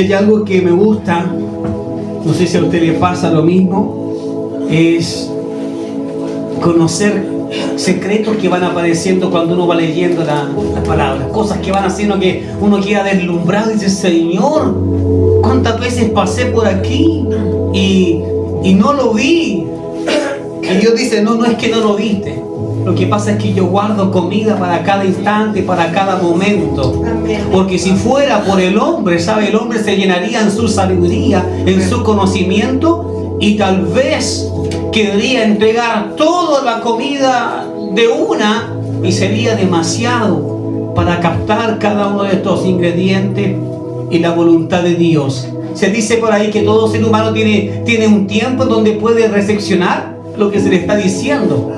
Hay algo que me gusta, no sé si a usted le pasa lo mismo, es conocer secretos que van apareciendo cuando uno va leyendo la palabra, cosas que van haciendo que uno queda deslumbrado y dice: Señor, ¿cuántas veces pasé por aquí y no lo vi? Y Dios dice: no es que no lo viste. Lo que pasa es que yo guardo comida para cada instante, para cada momento. Porque si fuera por el hombre, ¿sabe? El hombre se llenaría en su sabiduría, en su conocimiento, y tal vez querría entregar toda la comida de una y sería demasiado para captar cada uno de estos ingredientes y la voluntad de Dios. Se dice por ahí que todo ser humano tiene un tiempo en donde puede recepcionar lo que se le está diciendo.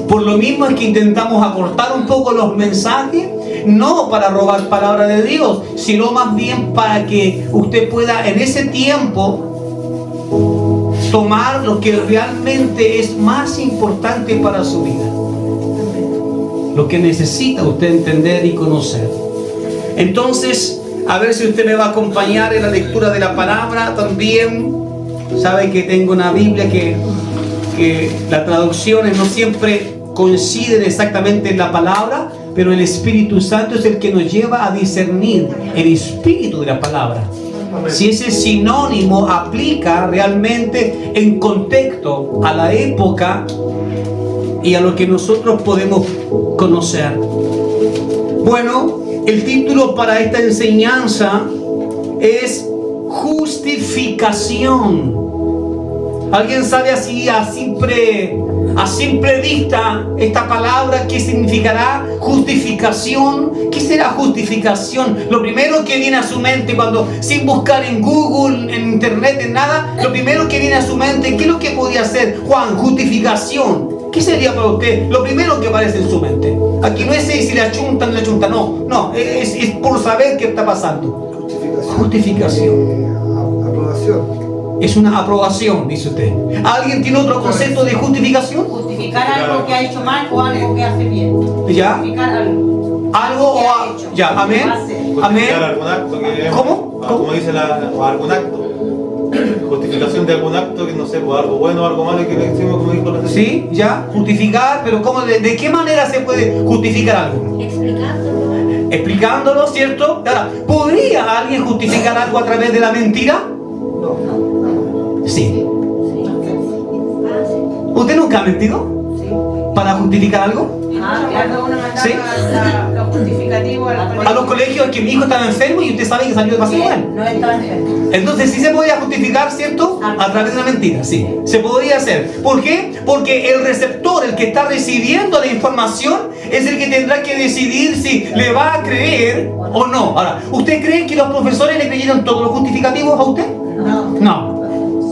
Por lo mismo es que intentamos acortar un poco los mensajes, no para robar palabra de Dios, sino más bien para que usted pueda en ese tiempo tomar lo que realmente es más importante para su vida, lo que necesita usted entender y conocer. Entonces, a ver si usted me va a acompañar en la lectura de la palabra. También sabe que tengo una Biblia que las traducciones no siempre coinciden exactamente en la palabra, pero el Espíritu Santo es el que nos lleva a discernir el espíritu de la palabra. Si ese sinónimo aplica realmente en contexto a la época y a lo que nosotros podemos conocer. Bueno, el título para esta enseñanza es justificación. ¿Alguien sabe así a simple vista esta palabra qué significará? Justificación. ¿Qué será justificación? Lo primero que viene a su mente cuando, sin buscar en Google, en internet, en nada, lo primero que viene a su mente, ¿qué es lo que podría ser? Juan, justificación. ¿Qué sería para usted lo primero que aparece en su mente? Aquí no es si le achuntan, no, es por saber qué está pasando. Justificación. Aprobación. Es una aprobación, dice usted. ¿Alguien tiene otro concepto de justificación? Justificar algo que ha hecho mal o algo que hace bien. ¿Ya? Justificar algo. Algo o ya, amén. Amén. Algún acto que, ¿Cómo? Como dice o algún acto. Justificación de algún acto que no sé, pues algo bueno o algo malo que le decimos, como dijo la señora. Sí, ya, justificar, pero ¿cómo, de qué manera se puede justificar algo? Explicándolo, ¿cierto? Ahora, ¿podría alguien justificar algo a través de la mentira? Sí. ¿Usted nunca ha mentido? ¿Para justificar algo? Cuando uno mandaba ¿Sí? lo justificativo A los colegios que mi hijo estaba enfermo y usted sabe que salió de paseo con él. no estaba enfermo. Entonces sí se podía justificar, ¿cierto? A través de una mentira, sí. Se podría hacer. ¿Por qué? Porque el receptor, el que está recibiendo la información, es el que tendrá que decidir si le va a creer o no. Ahora, ¿usted cree que los profesores le creyeron todos los justificativos a usted? No.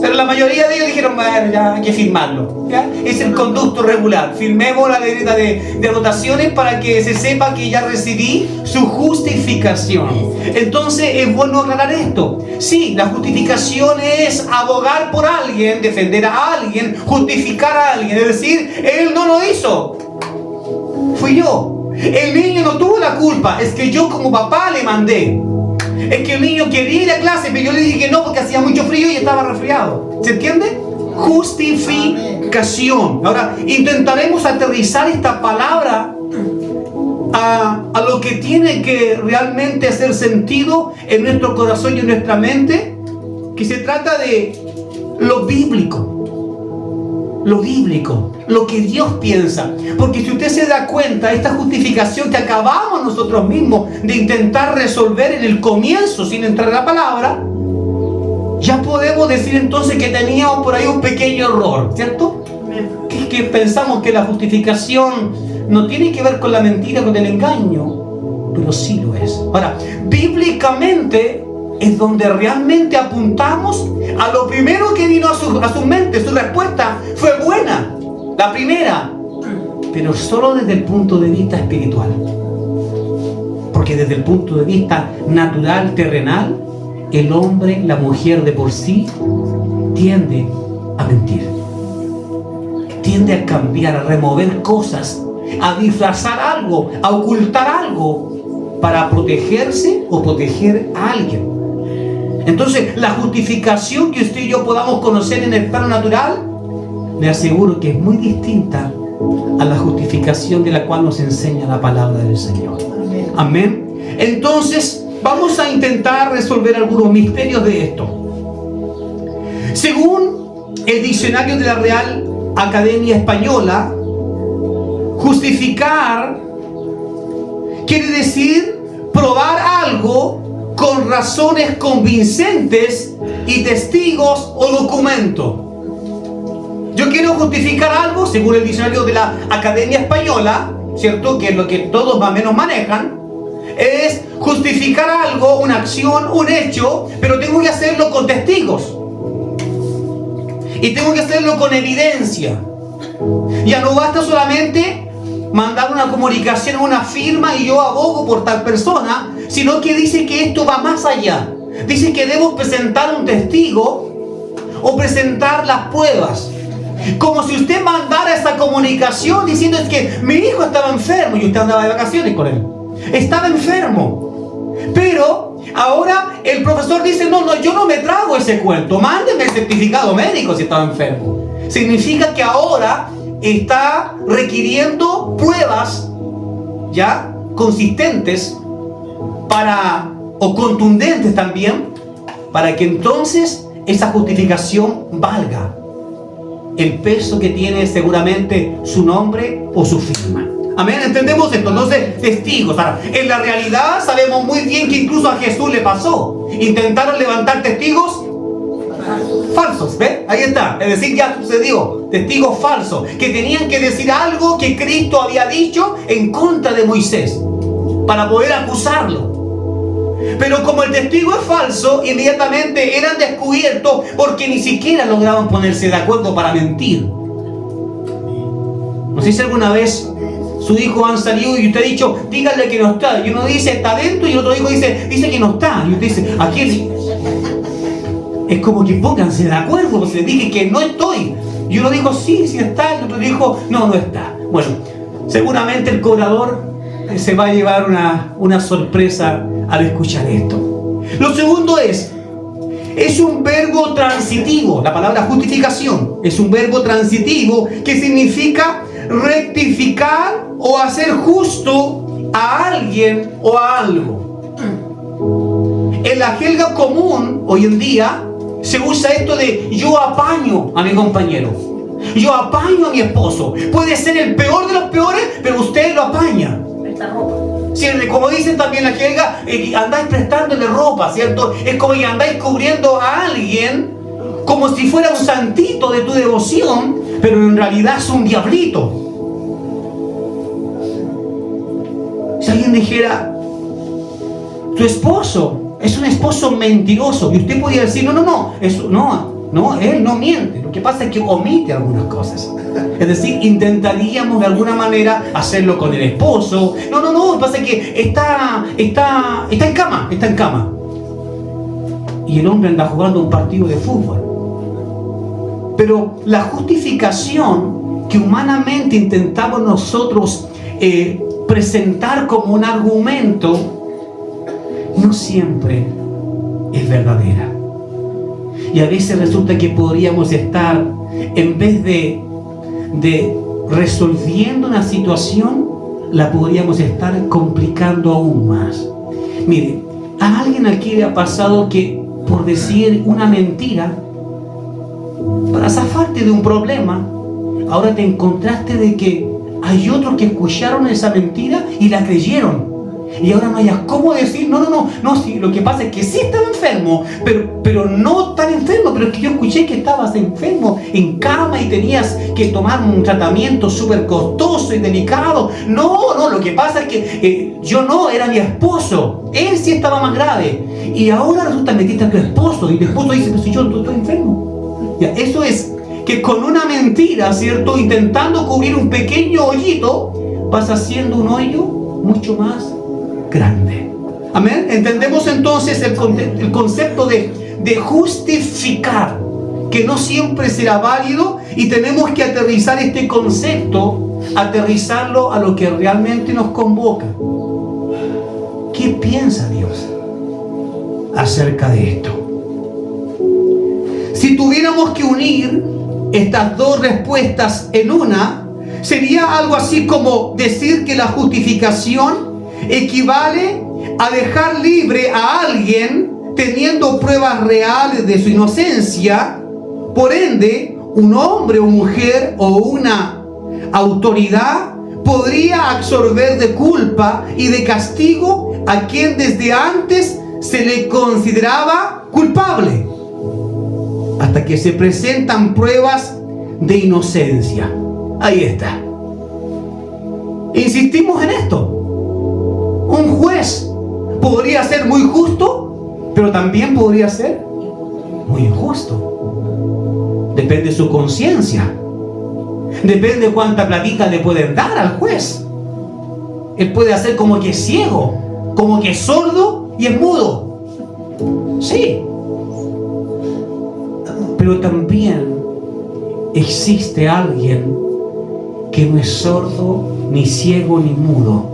Pero la mayoría de ellos dijeron: bueno, ya hay que firmarlo, ¿ya? Es el conducto regular. Firmemos la libreta de anotaciones para que se sepa que ya recibí su justificación. Entonces es bueno aclarar esto. Sí, la justificación es abogar por alguien, defender a alguien, justificar a alguien. Es decir, él no lo hizo, fui yo. El niño no tuvo la culpa, es que yo como papá le mandé. Es que el niño quería ir a clase, pero yo le dije que no porque hacía mucho frío y estaba resfriado. ¿Se entiende? Justificación. Ahora, intentaremos aterrizar esta palabra a lo que tiene que realmente hacer sentido en nuestro corazón y en nuestra mente, que se trata de lo bíblico. Lo bíblico, lo que Dios piensa. Porque si usted se da cuenta, esta justificación que acabamos nosotros mismos de intentar resolver en el comienzo sin entrar a la palabra, ya podemos decir entonces que teníamos por ahí un pequeño error, ¿cierto? Que pensamos que la justificación no tiene que ver con la mentira, con el engaño, pero sí lo es. Ahora, bíblicamente es donde realmente apuntamos a lo primero que vino a su mente. Su respuesta fue buena, la primera, pero solo desde el punto de vista espiritual. Porque desde el punto de vista natural, terrenal, el hombre, la mujer de por sí tiende a mentir, tiende a cambiar, a remover cosas, a disfrazar algo, a ocultar algo para protegerse o proteger a alguien. Entonces, la justificación que usted y yo podamos conocer en el plano natural, le aseguro que es muy distinta a la justificación de la cual nos enseña la palabra del Señor. Amén. Entonces, vamos a intentar resolver algunos misterios de esto. Según el diccionario de la Real Academia Española, justificar quiere decir probar algo con razones convincentes y testigos o documentos. Yo quiero justificar algo, según el diccionario de la Academia Española, ¿cierto? Que es lo que todos más o menos manejan, es justificar algo, una acción, un hecho, pero tengo que hacerlo con testigos. Y tengo que hacerlo con evidencia. Ya no basta solamente mandar una comunicación, una firma y yo abogo por tal persona, sino que dice que esto va más allá. Dice que debo presentar un testigo o presentar las pruebas. Como si usted mandara esa comunicación diciendo es que mi hijo estaba enfermo y usted andaba de vacaciones con él. Estaba enfermo. Pero ahora el profesor dice, no, yo no me trago ese cuento. Mándeme el certificado médico si estaba enfermo. Significa que ahora está requiriendo pruebas ya consistentes o contundentes también, para que entonces esa justificación valga el peso que tiene seguramente su nombre o su firma. Amén, ¿entendemos esto? Entonces, testigos. Ahora, en la realidad sabemos muy bien que incluso a Jesús le pasó. Intentaron levantar testigos falsos, ¿ves? Ahí está. Es decir, ya sucedió. Testigos falsos, que tenían que decir algo que Cristo había dicho en contra de Moisés, para poder acusarlo. Pero como el testigo es falso, inmediatamente eran descubiertos porque ni siquiera lograban ponerse de acuerdo para mentir. No sé si alguna vez su hijo han salido y usted ha dicho, dígale que no está. Y uno dice, está dentro, y el otro hijo dice que no está. Y usted dice, ¿a quién? Es como que pónganse de acuerdo, porque les dije que no estoy. Y uno dijo, sí está. Y el otro dijo, no está. Bueno, seguramente el cobrador se va a llevar una sorpresa al escuchar esto. Lo segundo es un verbo transitivo. La palabra justificación es un verbo transitivo que significa rectificar o hacer justo a alguien o a algo. En la jerga común hoy en día se usa esto de yo apaño a mi compañero, yo apaño a mi esposo. Puede ser el peor de los peores, pero usted lo apaña. Esta ropa. Sí, como dicen también la jerga, andáis prestándole ropa, ¿cierto? Es como que andáis cubriendo a alguien como si fuera un santito de tu devoción, pero en realidad es un diablito. Si alguien dijera, tu esposo es un esposo mentiroso, y usted podría decir, no, él no miente. Lo que pasa es que omite algunas cosas. Es decir, intentaríamos de alguna manera hacerlo con el esposo. No, lo que pasa es que está en cama. Y el hombre anda jugando un partido de fútbol. Pero la justificación que humanamente intentamos nosotros presentar como un argumento no siempre es verdadera. Y a veces resulta que podríamos estar, en vez de resolviendo una situación, la podríamos estar complicando aún más. Mire, ¿a alguien aquí le ha pasado que por decir una mentira, para zafarte de un problema, ahora te encontraste de que hay otros que escucharon esa mentira y la creyeron? Y ahora no hayas cómo decir, no, sí, lo que pasa es que sí estaba enfermo, pero no tan enfermo, pero es que yo escuché que estabas enfermo, en cama y tenías que tomar un tratamiento súper costoso y delicado. No, lo que pasa es que yo no, era mi esposo, él sí estaba más grave. Y ahora resulta que metiste a tu esposo, y tu esposo dice, pero si yo estoy enfermo. Ya, eso es que con una mentira, ¿cierto? Intentando cubrir un pequeño hoyito, vas haciendo un hoyo mucho más grande. Amén. Entendemos entonces el concepto de justificar, que no siempre será válido, y tenemos que aterrizar este concepto, aterrizarlo a lo que realmente nos convoca. ¿Qué piensa Dios acerca de esto? tuviéramos que unir estas dos respuestas en una, sería algo así como decir que la justificación equivale a dejar libre a alguien teniendo pruebas reales de su inocencia. Por ende, un hombre o mujer o una autoridad podría absorber de culpa y de castigo a quien desde antes se le consideraba culpable, hasta que se presentan pruebas de inocencia. Ahí está. Insistimos en esto. Un juez podría ser muy justo, pero también podría ser muy injusto. Depende de su conciencia. Depende de cuánta platita le pueden dar al juez. Él puede hacer como que es ciego, como que es sordo y es mudo. Sí. Pero también existe alguien que no es sordo, ni ciego, ni mudo.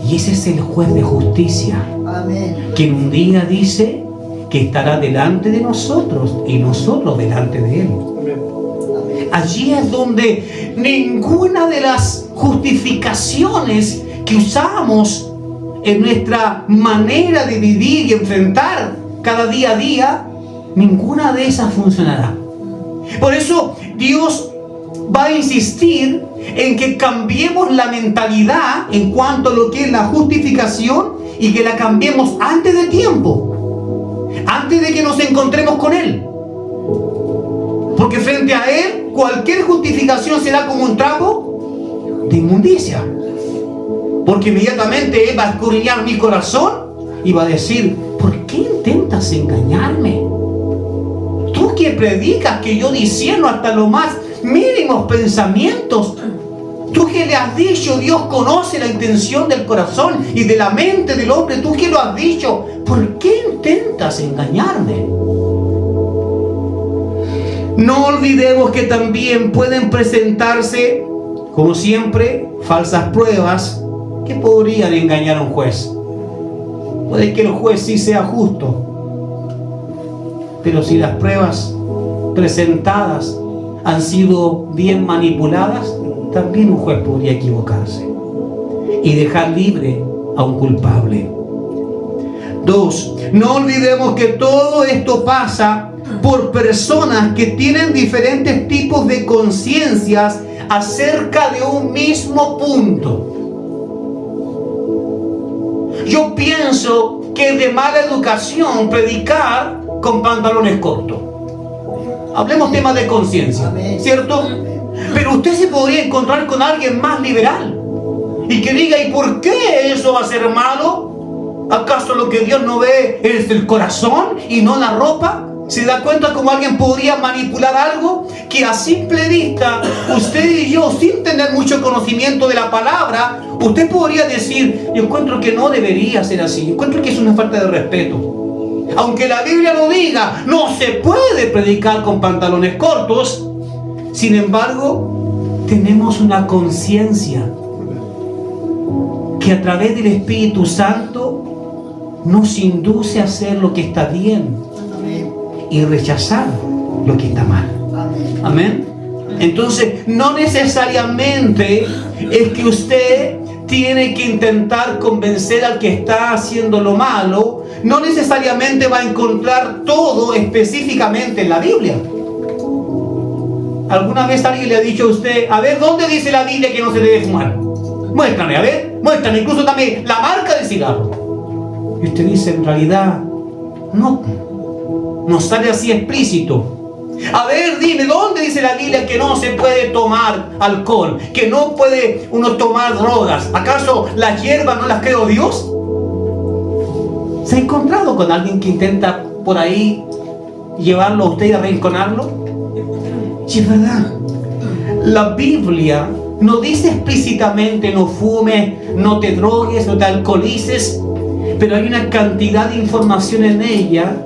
Y ese es el juez de justicia. Amén. Quien un día dice que estará delante de nosotros y nosotros delante de Él. Allí es donde ninguna de las justificaciones que usamos en nuestra manera de vivir y enfrentar cada día a día, ninguna de esas funcionará. Por eso Dios va a insistir en que cambiemos la mentalidad en cuanto a lo que es la justificación y que la cambiemos antes de tiempo, antes de que nos encontremos con Él. Porque frente a Él, cualquier justificación será como un trapo de inmundicia. Porque inmediatamente Él va a escudriñar mi corazón y va a decir: ¿por qué intentas engañarme? Tú que predicas que yo discierno hasta los más mínimos pensamientos. Tú que le has dicho, Dios conoce la intención del corazón y de la mente del hombre. Tú que lo has dicho, ¿por qué intentas engañarme? No olvidemos que también pueden presentarse, como siempre, falsas pruebas que podrían engañar a un juez. Puede que el juez sí sea justo, pero si las pruebas presentadas han sido bien manipuladas, también un juez podría equivocarse y dejar libre a un culpable. 2. No olvidemos que todo esto pasa por personas que tienen diferentes tipos de conciencias acerca de un mismo punto. Yo pienso que es de mala educación predicar con pantalones cortos. Hablemos temas de conciencia, ¿cierto? Pero usted se podría encontrar con alguien más liberal y que diga: ¿y por qué eso va a ser malo? ¿Acaso lo que Dios no ve es el corazón y no la ropa? ¿Se da cuenta cómo alguien podría manipular algo que a simple vista, usted y yo, sin tener mucho conocimiento de la palabra, usted podría decir: yo encuentro que no debería ser así, yo encuentro que es una falta de respeto? Aunque la Biblia lo diga, no se puede predicar con pantalones cortos. Sin embargo, tenemos una conciencia que a través del Espíritu Santo nos induce a hacer lo que está bien y rechazar lo que está mal. Amén. Entonces, no necesariamente es que usted tiene que intentar convencer al que está haciendo lo malo. No necesariamente va a encontrar todo específicamente en la Biblia. ¿Alguna vez alguien le ha dicho a usted: a ver, ¿dónde dice la Biblia que no se debe fumar? Muéstrame, a ver, muéstrame, incluso también la marca del cigarro. Y usted dice: en realidad, no sale así explícito. A ver, dime, ¿dónde dice la Biblia que no se puede tomar alcohol? Que no puede uno tomar drogas. ¿Acaso las hierbas no las creó Dios? ¿Se ha encontrado con alguien que intenta por ahí llevarlo a usted y arrinconarlo? Sí, es verdad. La Biblia no dice explícitamente: no fumes, no te drogues, no te alcoholices. Pero hay una cantidad de información en ella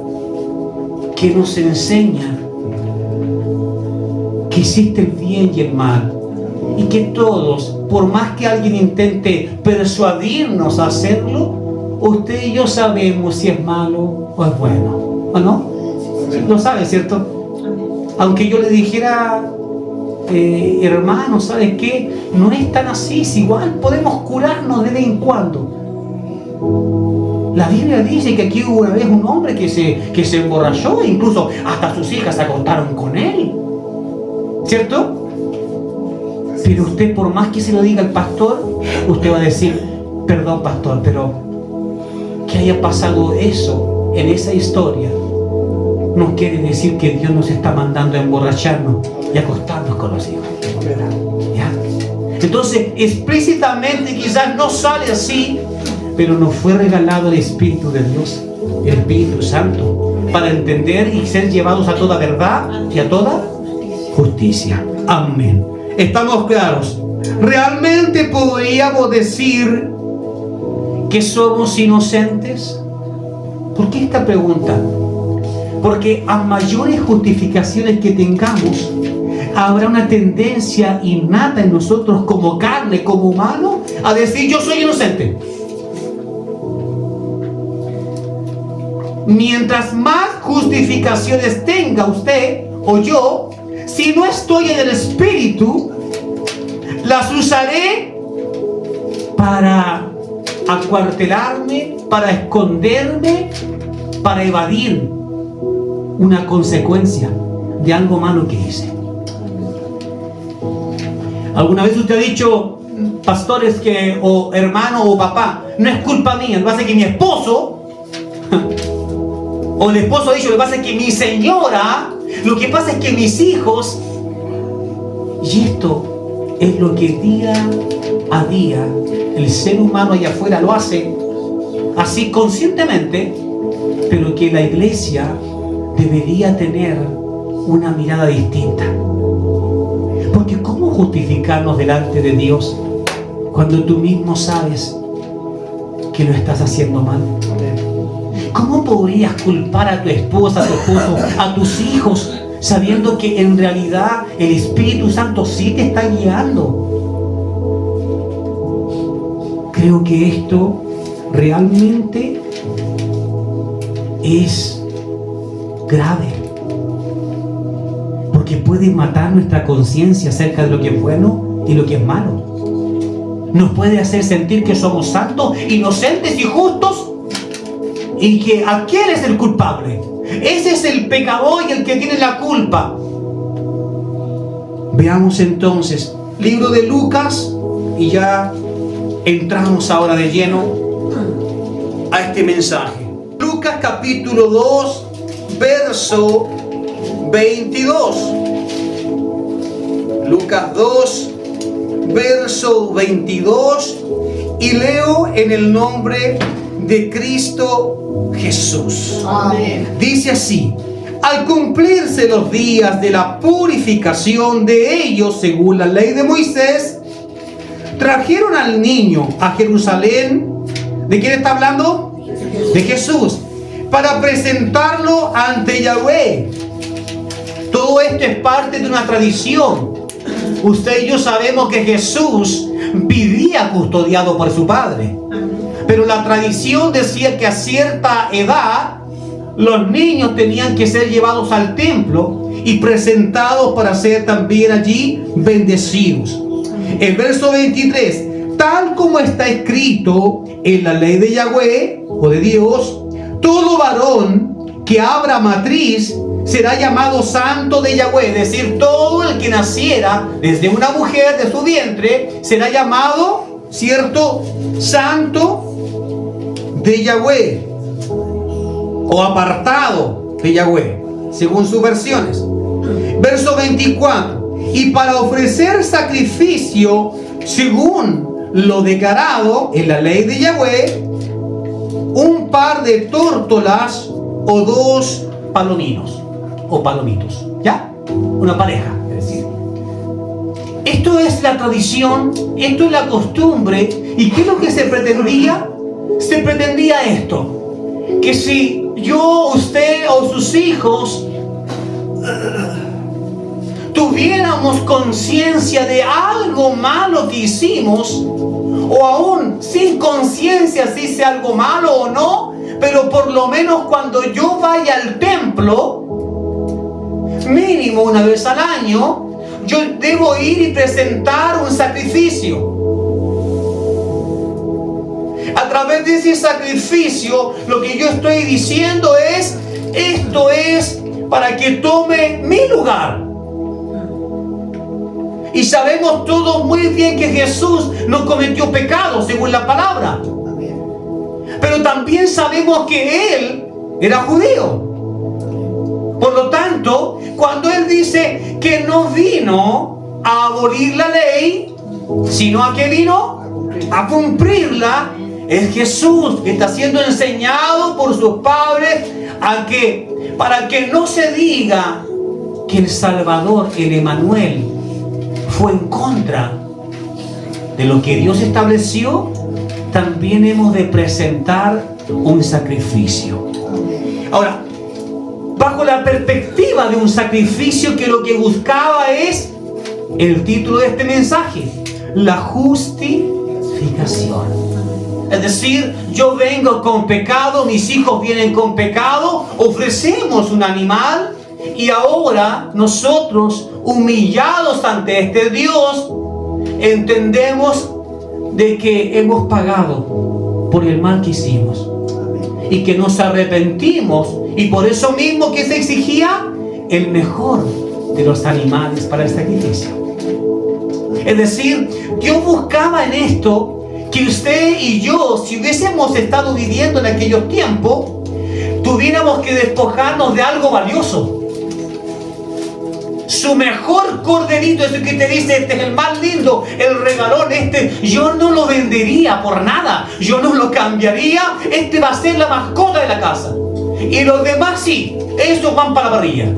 que nos enseña que existe el bien y el mal, y que todos, por más que alguien intente persuadirnos a hacerlo, usted y yo sabemos si es malo o es bueno, ¿o no? Lo sabe, ¿cierto? Aunque yo le dijera, hermano, ¿sabes qué? No es tan así, es igual, podemos curarnos de vez en cuando. La Biblia dice que aquí hubo una vez un hombre que se emborrachó, e incluso hasta sus hijas se acostaron con él, ¿cierto? Pero usted, por más que se lo diga al pastor, usted va a decir, perdón pastor, pero que haya pasado eso en esa historia no quiere decir que Dios nos está mandando a emborracharnos y acostarnos con los hijos. ¿Ya? Entonces, explícitamente quizás no sale así, pero nos fue regalado el Espíritu de Dios, el Espíritu Santo, para entender y ser llevados a toda verdad y a toda justicia. Amén. ¿Estamos claros? ¿Realmente podríamos decir que somos inocentes? ¿Por qué esta pregunta? Porque a mayores justificaciones que tengamos, habrá una tendencia innata en nosotros como carne, como humano, a decir yo soy inocente. Mientras más justificaciones tenga usted o yo, si no estoy en el Espíritu, las usaré para acuartelarme, para esconderme, para evadir una consecuencia de algo malo que hice. ¿Alguna vez usted ha dicho, pastores, o hermano o papá, no es culpa mía, lo que pasa es que mi esposo, o el esposo ha dicho, lo que pasa es que mi señora, lo que pasa es que mis hijos, y esto es lo que día a día el ser humano allá afuera lo hace así conscientemente, pero que la iglesia debería tener una mirada distinta. Porque ¿cómo justificarnos delante de Dios cuando tú mismo sabes que lo estás haciendo mal? ¿Cómo podrías culpar a tu esposa, a tu esposo, a tus hijos, sabiendo que en realidad el Espíritu Santo sí te está guiando? Creo que esto realmente es grave, porque puede matar nuestra conciencia acerca de lo que es bueno y lo que es malo. Nos puede hacer sentir que somos santos, inocentes y justos, y que aquel es el culpable. Ese es el pecador y el que tiene la culpa. Veamos entonces, libro de Lucas, y ya entramos ahora de lleno a este mensaje. Lucas capítulo 2, verso 22. Lucas 2, verso 22, y leo en el nombre de Cristo Jesús. Amén. Dice así: al cumplirse los días de la purificación de ellos según la ley de Moisés, trajeron al niño a Jerusalén. ¿De quién está hablando? De Jesús, para presentarlo ante Yahweh. Todo esto es parte de una tradición. Usted y yo sabemos que Jesús vivía custodiado por su padre, pero la tradición decía que a cierta edad los niños tenían que ser llevados al templo y presentados para ser también allí bendecidos. El verso 23: tal como está escrito en la ley de Yahweh o de Dios, todo varón que abra matriz será llamado santo de Yahweh. Es decir, todo el que naciera desde una mujer de su vientre será llamado, ¿cierto?, santo de Yahweh, o apartado de Yahweh, según sus versiones. Verso 24: y para ofrecer sacrificio según lo declarado en la ley de Yahweh, un par de tórtolas o 2 palominos o palomitos, ¿ya? Una pareja, es decir. Esto es la tradición, esto es la costumbre. ¿Y qué es lo que se pretendía? Se pretendía esto: que si yo, usted o sus hijos tuviéramos conciencia de algo malo que hicimos, o aún sin conciencia si hice algo malo o no, pero por lo menos cuando yo vaya al templo mínimo una vez al año, yo debo ir y presentar un sacrificio. A través de ese sacrificio, lo que yo estoy diciendo es, esto es para que tome mi lugar. Y sabemos todos muy bien que Jesús no cometió pecado según la palabra. Pero también sabemos que Él era judío. Por lo tanto, cuando Él dice que no vino a abolir la ley, sino a que vino a cumplirla, es Jesús que está siendo enseñado por sus padres para que no se diga que el Salvador, el Emmanuel, fue en contra de lo que Dios estableció. También hemos de presentar un sacrificio. Ahora, bajo la perspectiva de un sacrificio que lo que buscaba es el título de este mensaje, la justificación. Es decir, yo vengo con pecado, mis hijos vienen con pecado, ofrecemos un animal y ahora nosotros, humillados ante este Dios, entendemos de que hemos pagado por el mal que hicimos y que nos arrepentimos, y por eso mismo que se exigía el mejor de los animales para el sacrificio. Es decir, Dios buscaba en esto que usted y yo, si hubiésemos estado viviendo en aquellos tiempos, tuviéramos que despojarnos de algo valioso. Su mejor corderito, ese que te dice, este es el más lindo, el regalón, yo no lo vendería por nada, yo no lo cambiaría, va a ser la mascota de la casa. Y los demás sí, esos van para la parrilla.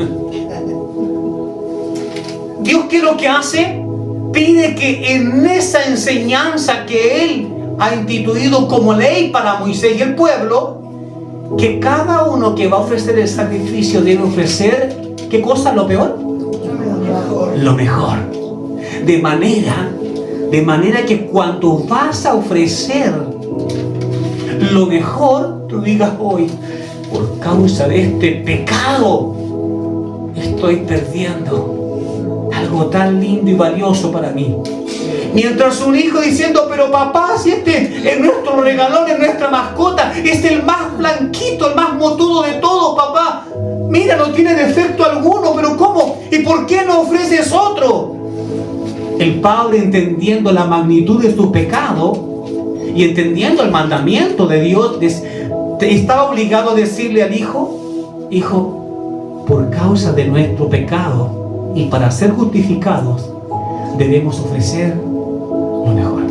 Dios, ¿qué es lo que hace? Pide que en esa enseñanza que Él ha instituido como ley para Moisés y el pueblo, que cada uno que va a ofrecer el sacrificio debe ofrecer, ¿qué cosa? ¿Lo peor? Lo mejor. De manera que cuando vas a ofrecer lo mejor, tú digas, hoy, por causa de este pecado, estoy perdiendo algo tan lindo y valioso para mí. Mientras un hijo diciendo, pero papá, si este es nuestro regalón, es nuestra mascota, es el más blanquito, el más motudo de todos, papá. Mira, no tiene defecto alguno, pero ¿cómo? ¿Y por qué no ofreces otro? El padre, entendiendo la magnitud de su pecado y entendiendo el mandamiento de Dios, estaba obligado a decirle al hijo, hijo, por causa de nuestro pecado y para ser justificados, debemos ofrecer lo mejor.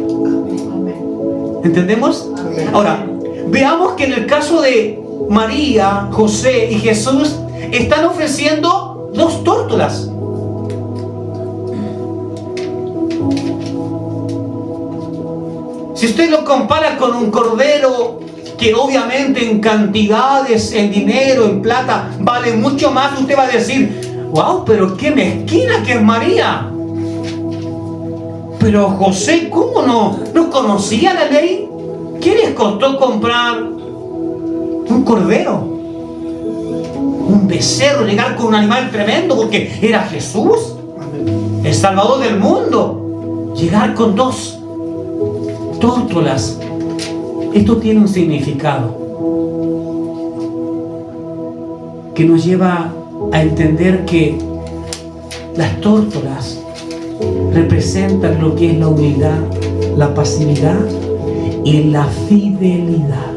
¿Entendemos? Ahora, veamos que en el caso de María, José y Jesús, están ofreciendo 2 tórtolas. Si usted lo compara con un cordero que obviamente en cantidades, en dinero, en plata, vale mucho más, usted va a decir, wow, pero qué mezquina que es María. Pero José, ¿cómo no conocía la ley? ¿Qué les costó comprar un cordero? Un becerro, llegar con un animal tremendo porque era Jesús, el Salvador del mundo. Llegar con 2 tórtolas. Esto tiene un significado que nos lleva a entender que las tórtolas representan lo que es la humildad, la pasividad y la fidelidad.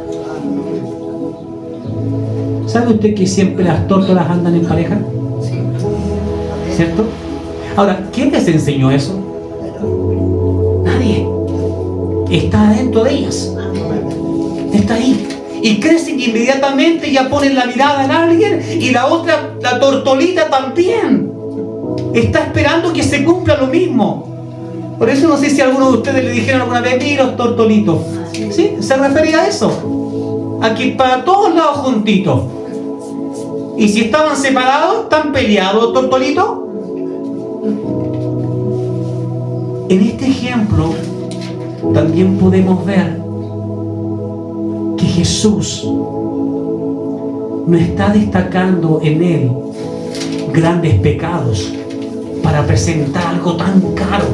¿Sabe usted que siempre las tórtolas andan en pareja? ¿Cierto? Ahora, ¿quién les enseñó eso? Nadie. Está adentro de ellas. Está ahí. Y crecen inmediatamente, ya ponen la mirada en alguien, y la otra, la tortolita también, está esperando que se cumpla lo mismo. Por eso no sé si alguno de ustedes le dijeron alguna vez, mira los tortolitos. ¿Sí? Se refería a eso. Aquí para todos lados juntitos. Y si estaban separados, están peleados, tortolitos. En este ejemplo también podemos ver que Jesús no está destacando en él grandes pecados para presentar algo tan caro.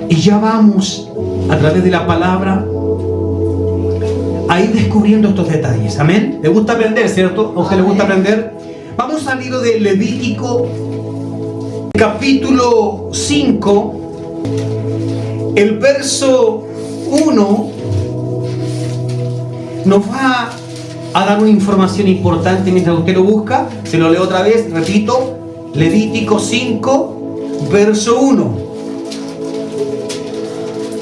Y ya vamos, a través de la palabra, a ir descubriendo estos detalles. Amén. ¿Le gusta aprender, cierto? ¿A usted le gusta aprender? Vamos al libro de Levítico, capítulo 5, el verso 1, nos va a dar una información importante mientras usted lo busca. Se lo leo otra vez, repito, Levítico 5, verso 1.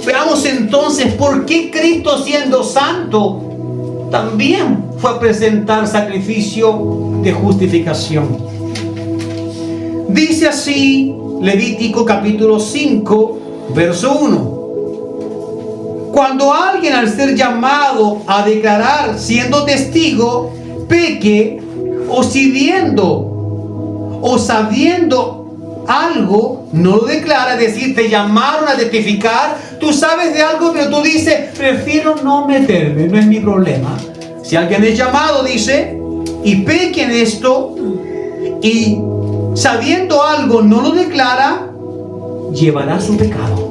Veamos entonces por qué Cristo, siendo santo, también fue a presentar sacrificio de justificación. Dice así Levítico capítulo 5, verso 1. Cuando alguien, al ser llamado a declarar siendo testigo, peque, o si viendo o sabiendo algo no lo declara, es decir, te llamaron a testificar, tú sabes de algo pero tú dices, prefiero no meterme, no es mi problema. Si alguien es llamado, dice, y peque en esto, y sabiendo algo no lo declara, llevará su pecado.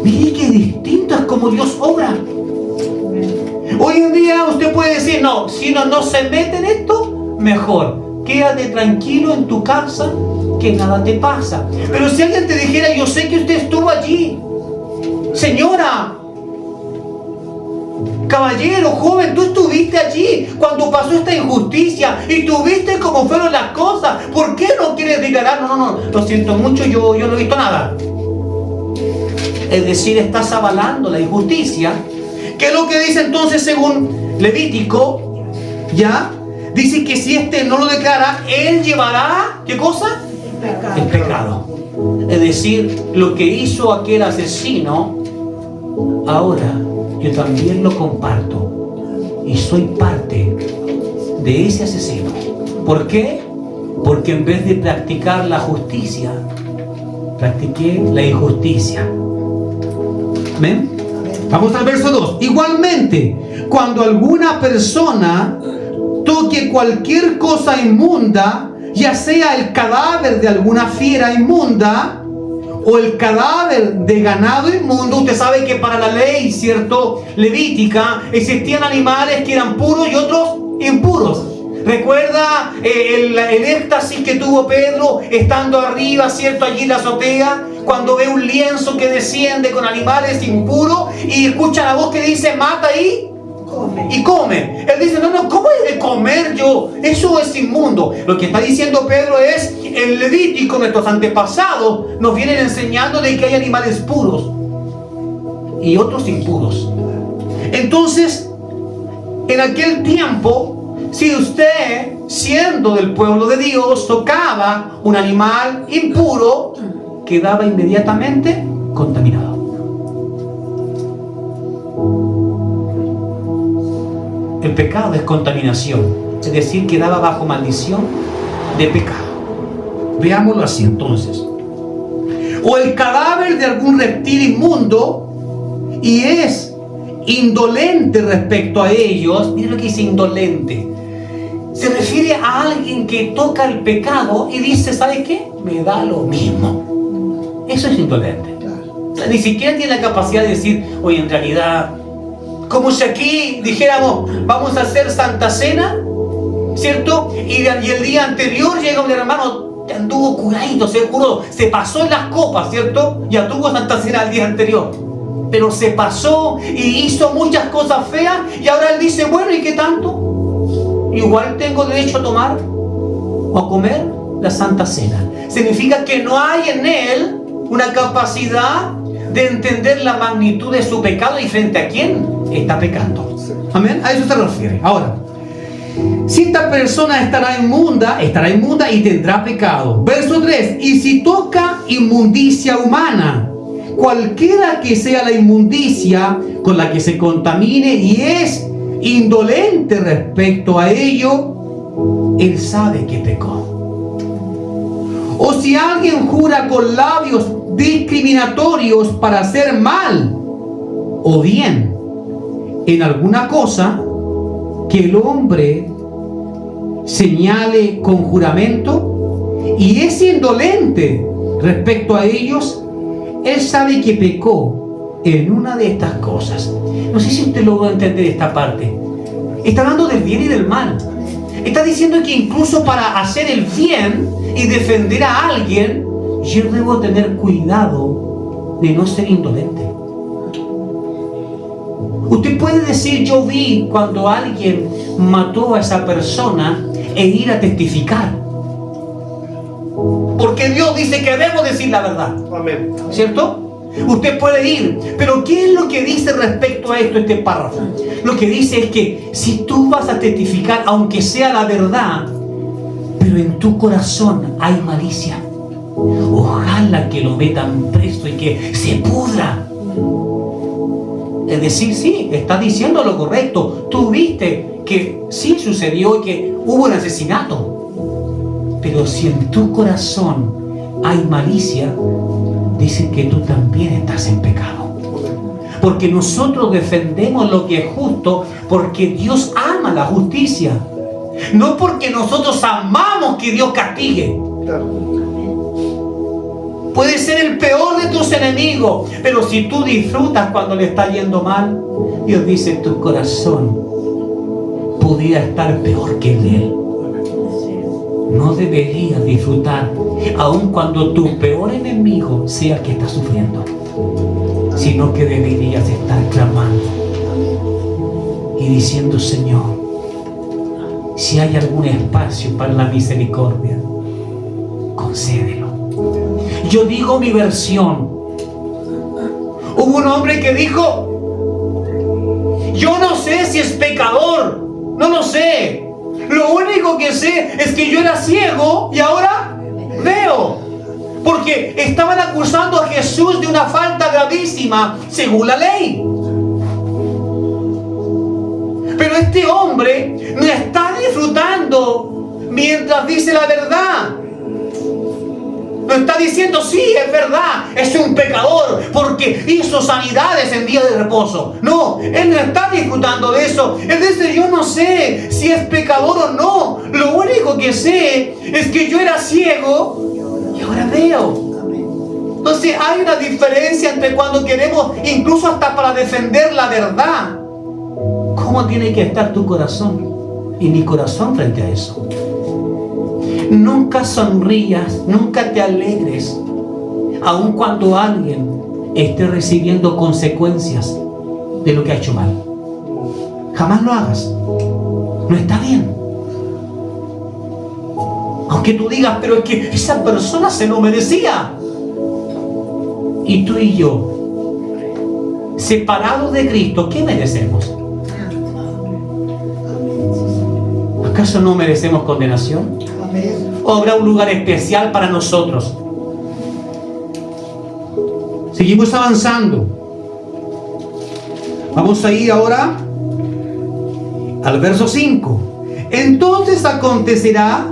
Mire qué distinto es como Dios obra. Hoy en día usted puede decir, no, si no se mete en esto, mejor, quédate tranquilo en tu casa, que nada te pasa. Pero si alguien te dijera, yo sé que usted estuvo allí, señora, caballero, joven, tú estuviste allí cuando pasó esta injusticia y tú viste cómo fueron las cosas, ¿por qué no quieres declarar? No, lo siento mucho, yo no he visto nada. Es decir, estás avalando la injusticia. ¿Qué es lo que dice entonces según Levítico? Ya dice que si este no lo declara, él llevará, ¿qué cosa? El pecado. Es decir, lo que hizo aquel asesino, ahora yo también lo comparto y soy parte de ese asesino. ¿Por qué? Porque en vez de practicar la justicia, practiqué la injusticia. ¿Amén? Vamos al verso 2. Igualmente, cuando alguna persona toque cualquier cosa inmunda, ya sea el cadáver de alguna fiera inmunda o el cadáver de ganado inmundo, usted sabe que para la ley, cierto, levítica, existían animales que eran puros y otros impuros. Recuerda el éxtasis que tuvo Pedro estando arriba, cierto, allí en la azotea, cuando ve un lienzo que desciende con animales impuros y escucha la voz que dice, mata y come. Él dice, no, ¿cómo he de comer yo? Eso es inmundo. Lo que está diciendo Pedro es, en Levítico, nuestros antepasados nos vienen enseñando de que hay animales puros y otros impuros. Entonces, en aquel tiempo, si usted, siendo del pueblo de Dios, tocaba un animal impuro, quedaba inmediatamente contaminado. El pecado es contaminación, es decir, quedaba bajo maldición de pecado. Veámoslo así entonces. O el cadáver de algún reptil inmundo y es indolente respecto a ellos. Mira lo que dice indolente. Se refiere a alguien que toca el pecado y dice, ¿sabe qué? Me da lo mismo. Eso es indolente. O sea, ni siquiera tiene la capacidad de decir, oye, en realidad, como si aquí dijéramos, vamos a hacer Santa Cena, ¿cierto? Y el día anterior llega un hermano, anduvo curadito, se curó, se pasó en las copas, ¿cierto? Ya tuvo Santa Cena el día anterior, pero se pasó y hizo muchas cosas feas y ahora él dice, bueno, ¿y qué tanto? Igual tengo derecho a tomar o a comer la Santa Cena. Significa que no hay en él una capacidad de entender la magnitud de su pecado y frente a quién está pecando. Amén. A eso se refiere. Ahora, si esta persona estará inmunda y tendrá pecado. Verso 3. Y si toca inmundicia humana, cualquiera que sea la inmundicia con la que se contamine y es indolente respecto a ello, él sabe que pecó. O si alguien jura con labios discriminatorios para hacer mal o bien en alguna cosa que el hombre señale con juramento y es indolente respecto a ellos, él sabe que pecó en una de estas cosas. No sé si usted logró entender esta parte. Está hablando del bien y del mal. Está diciendo que incluso para hacer el bien y defender a alguien, yo debo tener cuidado de no ser indolente. Usted puede decir, yo vi cuando alguien mató a esa persona e ir a testificar. Porque Dios dice que debemos decir la verdad. Amén. ¿Cierto? Usted puede ir, pero ¿qué es lo que dice respecto a esto este párrafo? Lo que dice es que si tú vas a testificar, aunque sea la verdad, pero en tu corazón hay malicia, ojalá que lo metan preso y que se pudra. Es decir, sí, está diciendo lo correcto. Tú viste que sí sucedió y que hubo un asesinato. Pero si en tu corazón hay malicia, dice que tú también estás en pecado. Porque nosotros defendemos lo que es justo, porque Dios ama la justicia. No porque nosotros amamos que Dios castigue. Puede ser el peor de tus enemigos, pero si tú disfrutas cuando le está yendo mal, Dios dice, tu corazón pudiera estar peor que el de él. No deberías disfrutar, aun cuando tu peor enemigo sea el que está sufriendo, sino que deberías estar clamando y diciendo, Señor, si hay algún espacio para la misericordia, concédelo. Yo digo mi versión. Hubo un hombre que dijo, yo no sé si es pecador, no lo sé. Lo único que sé es que yo era ciego y ahora veo. Porque estaban acusando a Jesús de una falta gravísima según la ley. Pero este hombre no está disfrutando mientras dice la verdad. No está diciendo, sí, es verdad, es un pecador porque hizo sanidades en día de reposo. No, él no está disfrutando de eso. Él dice, yo no sé si es pecador o no. Lo único que sé es que yo era ciego y ahora veo. Entonces hay una diferencia entre cuando queremos, incluso hasta para defender la verdad. ¿Cómo tiene que estar tu corazón y mi corazón frente a eso? Nunca sonrías, nunca te alegres, aun cuando alguien esté recibiendo consecuencias de lo que ha hecho mal. Jamás lo hagas. No está bien. Aunque tú digas, pero es que esa persona se lo merecía. Y tú y yo, separados de Cristo, ¿qué merecemos? ¿Acaso no merecemos condenación? ¿O habrá un lugar especial para nosotros? Seguimos avanzando. Vamos a ir ahora al verso 5. Entonces acontecerá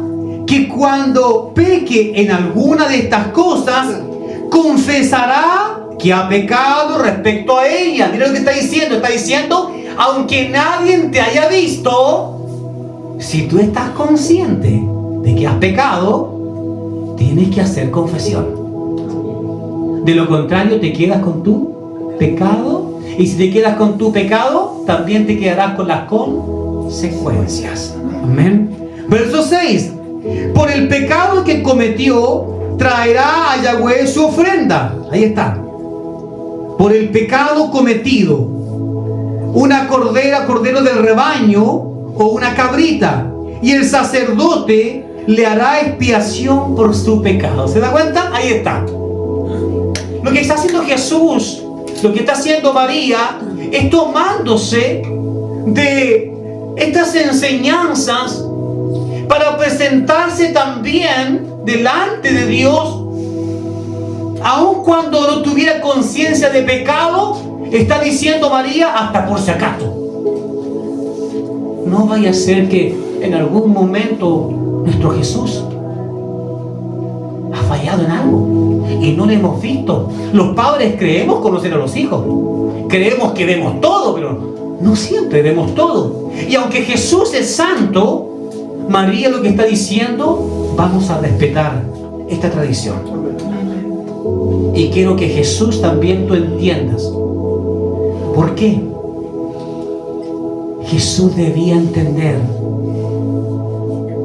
que cuando peque en alguna de estas cosas, confesará que ha pecado respecto a ella. Mira lo que está diciendo. Está diciendo, aunque nadie te haya visto, si tú estás consciente de que has pecado, tienes que hacer confesión. De lo contrario, te quedas con tu pecado, y si te quedas con tu pecado, también te quedarás con las consecuencias. Amén. Verso 6. Por el pecado que cometió, traerá a Yahweh su ofrenda. Ahí está. Por el pecado cometido, una cordero del rebaño o una cabrita, y el sacerdote le hará expiación por su pecado. ¿Se da cuenta? Ahí está. Lo que está haciendo Jesús, lo que está haciendo María, es tomándose de estas enseñanzas para presentarse también delante de Dios, aun cuando no tuviera conciencia de pecado. Está diciendo María, hasta por si acaso. No vaya a ser que en algún momento nuestro Jesús ha fallado en algo y no lo hemos visto. Los padres creemos conocer a los hijos, creemos que vemos todo, pero no siempre vemos todo. Y aunque Jesús es santo, María lo que está diciendo, vamos a respetar esta tradición. Y quiero que Jesús también tú entiendas. ¿Por qué? Jesús debía entender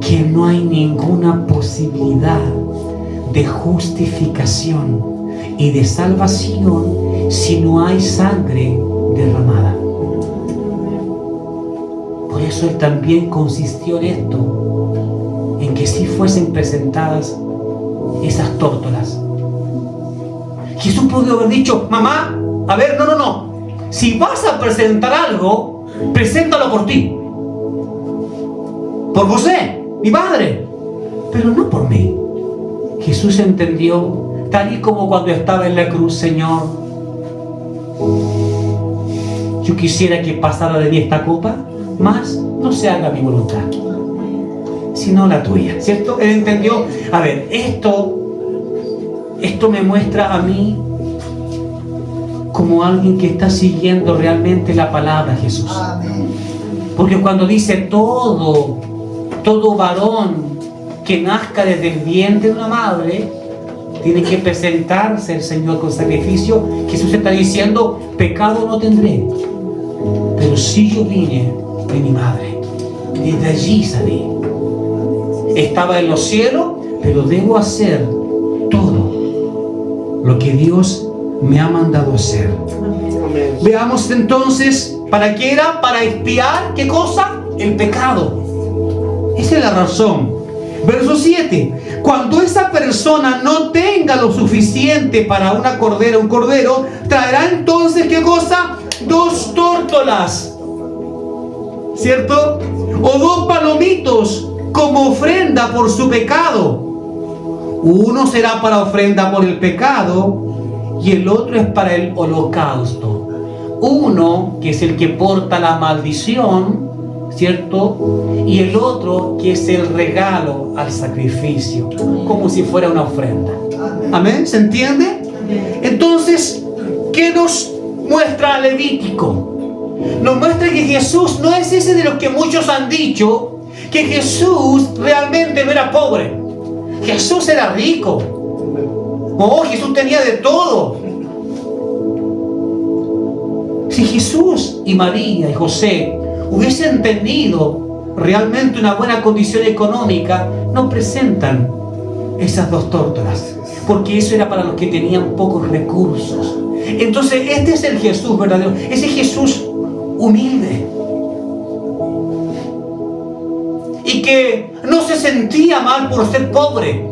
que no hay ninguna posibilidad de justificación y de salvación si no hay sangre derramada. Por eso Él también consistió en esto, en que si fuesen presentadas esas tórtolas. Jesús pudo haber dicho: mamá, a ver, no, si vas a presentar algo, preséntalo por ti, por José, mi padre, pero no por mí. Jesús entendió, tal y como cuando estaba en la cruz: Señor, yo quisiera que pasara de mí esta copa, mas no se haga mi voluntad, sino la tuya, ¿cierto? Él entendió, a ver, esto me muestra a mí como alguien que está siguiendo realmente la palabra de Jesús. Porque cuando dice todo varón que nazca desde el vientre de una madre, tiene que presentarse el Señor con sacrificio. Jesús está diciendo: pecado no tendré, pero si yo vine de mi madre, desde allí salí. Estaba en los cielos, pero debo hacer todo lo que Dios me ha mandado hacer. Veamos entonces, ¿para qué era? Para expiar, ¿qué cosa? El pecado. Esa es la razón. Verso 7. Cuando esa persona no tenga lo suficiente para un cordero, traerá entonces, ¿qué cosa? 2 tórtolas, ¿cierto? O 2 palomitos como ofrenda por su pecado. Uno será para ofrenda por el pecado y el otro es para el holocausto. Uno que es el que porta la maldición, ¿cierto? Y el otro que es el regalo al sacrificio, como si fuera una ofrenda. ¿Amén? ¿Se entiende? Entonces, ¿qué nos muestra Levítico? Nos muestra que Jesús no es ese de los que muchos han dicho, que Jesús realmente no era pobre. Jesús era rico. Oh, Jesús tenía de todo. Si Jesús y María y José hubiesen tenido realmente una buena condición económica, no presentan esas 2 tórtolas, porque eso era para los que tenían pocos recursos. Entonces este es el Jesús verdadero, ese Jesús humilde, y que no se sentía mal por ser pobre.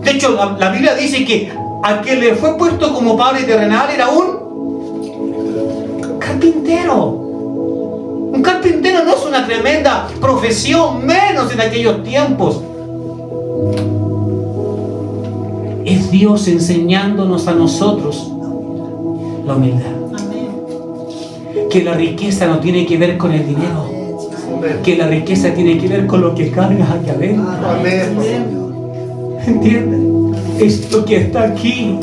De hecho, la Biblia dice que a quien le fue puesto como padre terrenal era un carpintero. Un carpintero no es una tremenda profesión, menos en aquellos tiempos. Es Dios enseñándonos a nosotros la humildad. Que la riqueza no tiene que ver con el dinero, que la riqueza tiene que ver con lo que cargas aquí adentro. ¿Entiendes? Es lo que está aquí,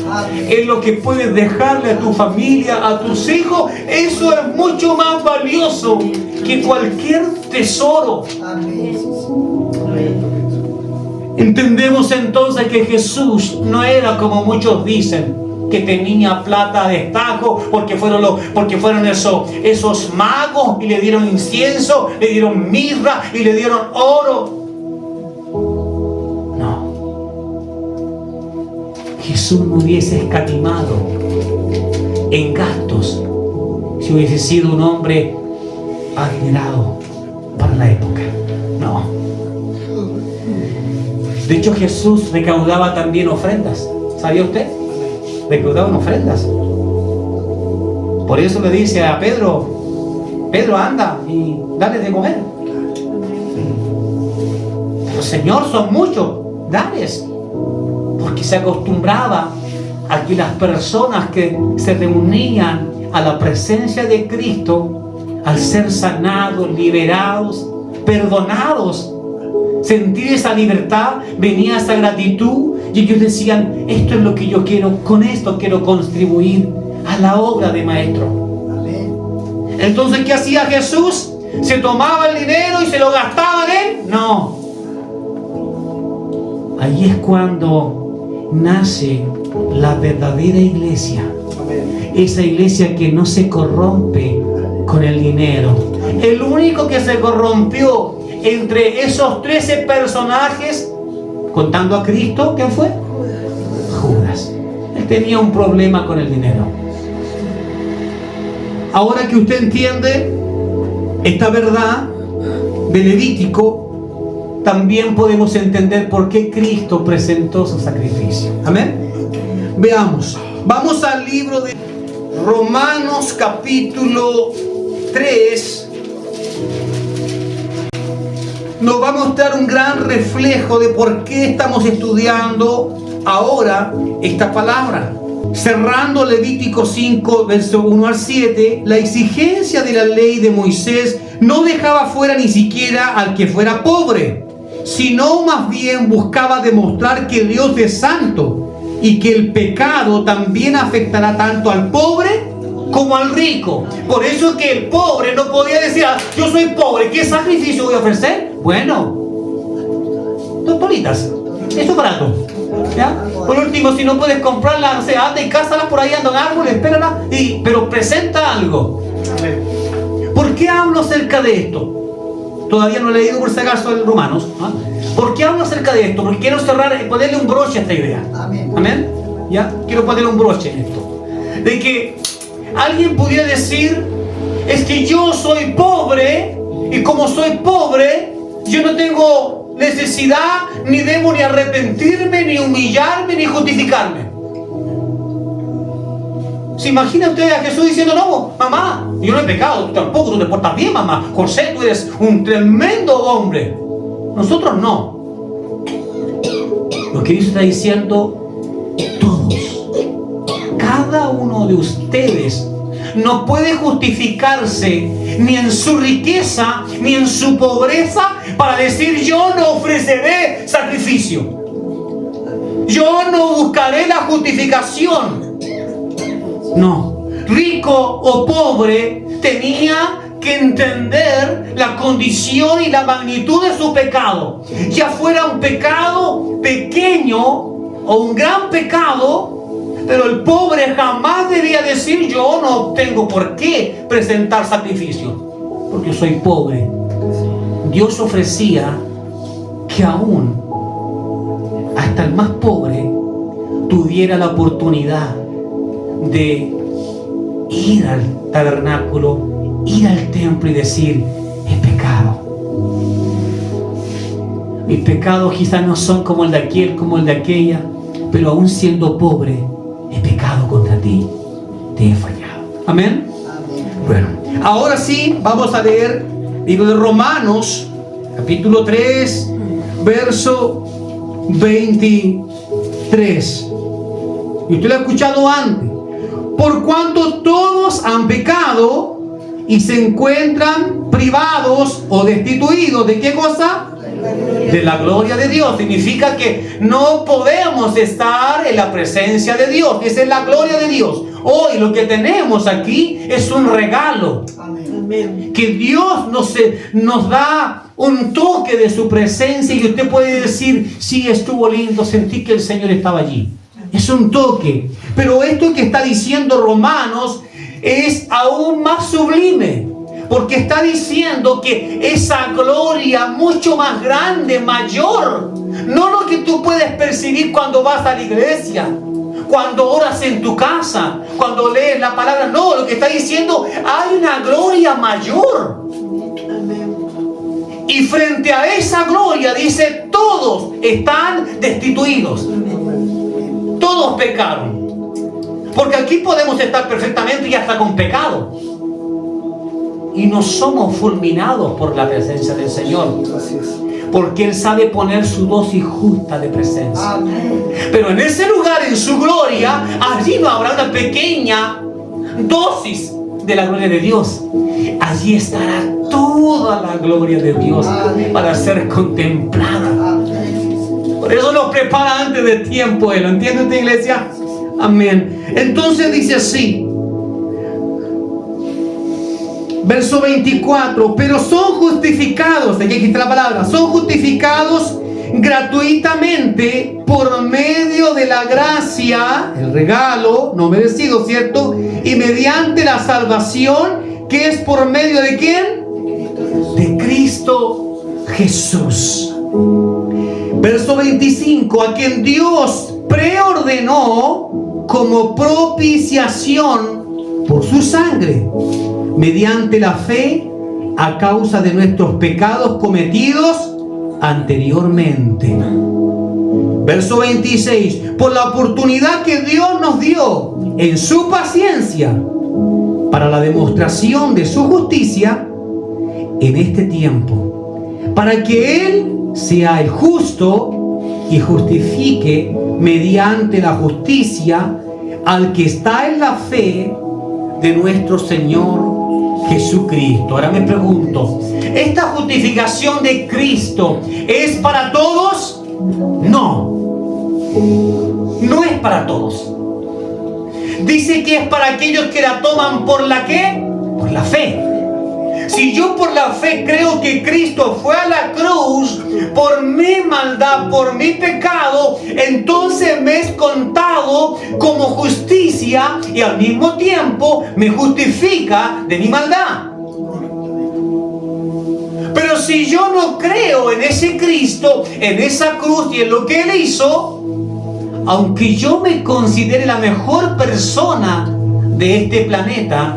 es lo que puedes dejarle a tu familia, a tus hijos. Eso es mucho más valioso que cualquier tesoro. Entendemos entonces que Jesús no era como muchos dicen, que tenía plata a destajo porque fueron esos magos y le dieron incienso, le dieron mirra y le dieron oro. No. Jesús no hubiese escatimado en gastos si hubiese sido un hombre adinerado para la época. No. De hecho, Jesús recaudaba también ofrendas. ¿Sabía usted? Recaudaban ofrendas. Por eso le dice a Pedro: Pedro, anda y dale de comer. Pero Señor, son muchos, dales. Porque se acostumbraba a que las personas que se reunían a la presencia de Cristo, al ser sanados, liberados, perdonados, sentir esa libertad, venía esa gratitud y ellos decían: esto es lo que yo quiero, con esto quiero contribuir a la obra de Maestro. Entonces, ¿qué hacía Jesús? ¿Se tomaba el dinero y se lo gastaban en? No. Ahí es cuando nace la verdadera iglesia. Esa iglesia que no se corrompe con el dinero. El único que se corrompió entre esos 13 personajes, contando a Cristo, ¿quién fue? Judas. Él tenía un problema con el dinero. Ahora que usted entiende esta verdad de Levítico, también podemos entender por qué Cristo presentó su sacrificio. Amén. Veamos. Vamos al libro de Romanos capítulo 3. Nos va a mostrar un gran reflejo de por qué estamos estudiando ahora esta palabra. Cerrando Levítico 5, verso 1 al 7, la exigencia de la ley de Moisés no dejaba fuera ni siquiera al que fuera pobre, sino más bien buscaba demostrar que Dios es santo y que el pecado también afectará tanto al pobre como al rico. Por eso es que el pobre no podía decir, yo soy pobre, ¿qué sacrificio voy a ofrecer? Bueno, 2 politas, eso es barato. ¿Ya? Por último, si no puedes comprarla, no sé, anda y cázala por ahí, anda en árboles, espérala, pero presenta algo. ¿Por qué hablo acerca de esto? Todavía no he leído por si acaso en Romanos. ¿Por qué hablo acerca de esto? Porque quiero cerrar, ponerle un broche a esta idea. Amén. ¿Ya? Quiero ponerle un broche en esto. De que alguien pudiera decir, es que yo soy pobre, y como soy pobre, yo no tengo necesidad, ni debo ni arrepentirme, ni humillarme, ni justificarme. ¿Se imagina usted a Jesús diciendo, no, mamá, yo no he pecado, tú tampoco, tú te portas bien, mamá, José, tú eres un tremendo hombre? Nosotros no. Lo que Dios está diciendo, todos, cada uno de ustedes no puede justificarse ni en su riqueza ni en su pobreza para decir, yo no ofreceré sacrificio, yo no buscaré la justificación. No, rico o pobre, tenía que entender la condición y la magnitud de su pecado, ya fuera un pecado pequeño o un gran pecado. Pero el pobre jamás debía decir, yo no tengo por qué presentar sacrificio, porque soy pobre. Dios ofrecía que aún hasta el más pobre tuviera la oportunidad de ir al tabernáculo, ir al templo y decir, he pecado. Mis pecados quizás no son como el de aquel, como el de aquella, pero aún siendo pobre, he pecado contra ti, te he fallado. ¿Amén? Bueno, ahora sí, vamos a leer el libro de Romanos, capítulo 3, verso 23. Y usted lo ha escuchado antes. Por cuanto todos han pecado y se encuentran privados o destituidos, ¿de qué cosa? De la gloria de Dios. Significa que no podemos estar en la presencia de Dios. Esa es la gloria de Dios. Hoy lo que tenemos aquí es un regalo. Amén. Que Dios nos da un toque de su presencia y usted puede decir, sí, estuvo lindo, sentí que el Señor estaba allí. Es un toque. Pero esto que está diciendo Romanos es aún más sublime. Porque está diciendo que esa gloria mucho más grande, mayor, no lo que tú puedes percibir cuando vas a la iglesia, cuando oras en tu casa, cuando lees la palabra, no, lo que está diciendo, hay una gloria mayor. Y frente a esa gloria dice, todos están destituidos, todos pecaron. Porque aquí podemos estar perfectamente y hasta con pecado. Y no somos fulminados por la presencia del Señor, porque Él sabe poner su dosis justa de presencia. Pero en ese lugar, en su gloria, allí no habrá una pequeña dosis de la gloria de Dios. Allí estará toda la gloria de Dios para ser contemplada. Por eso nos prepara antes de tiempo Él. ¿Lo entiende usted, iglesia? Amén. Entonces dice así: Verso 24, pero son justificados, aquí está la palabra, son justificados gratuitamente por medio de la gracia, el regalo no merecido, ¿cierto? Y mediante la salvación que es por medio de ¿quién? De Cristo Jesús. Verso 25, a quien Dios preordenó como propiciación por su sangre, mediante la fe, a causa de nuestros pecados cometidos anteriormente. Verso 26, por la oportunidad que Dios nos dio en su paciencia para la demostración de su justicia en este tiempo, para que Él sea el justo y justifique mediante la justicia al que está en la fe de nuestro Señor Jesucristo. Ahora me pregunto, ¿esta justificación de Cristo es para todos? No, no es para todos. Dice que es para aquellos que la toman por la ¿qué? Por la fe. Si yo por la fe creo que Cristo fue a la cruz por mi maldad, por mi pecado, entonces me es contado como justicia y al mismo tiempo me justifica de mi maldad. Pero si yo no creo en ese Cristo, en esa cruz y en lo que Él hizo, aunque yo me considere la mejor persona de este planeta,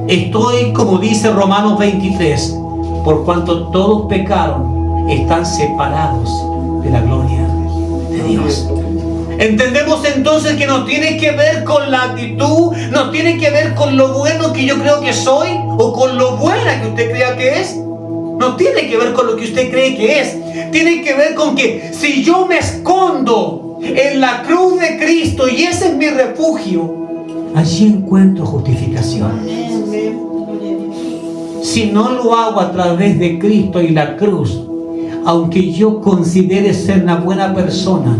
estoy, como dice Romanos 23, por cuanto todos pecaron, están separados de la gloria de Dios. Entendemos entonces que no tiene que ver con la actitud, no tiene que ver con lo bueno que yo creo que soy o con lo buena que usted crea que es. No tiene que ver con lo que usted cree que es. Tiene que ver con que si yo me escondo en la cruz de Cristo y ese es mi refugio, allí encuentro justificación. Si no lo hago a través de Cristo y la cruz, aunque yo considere ser una buena persona,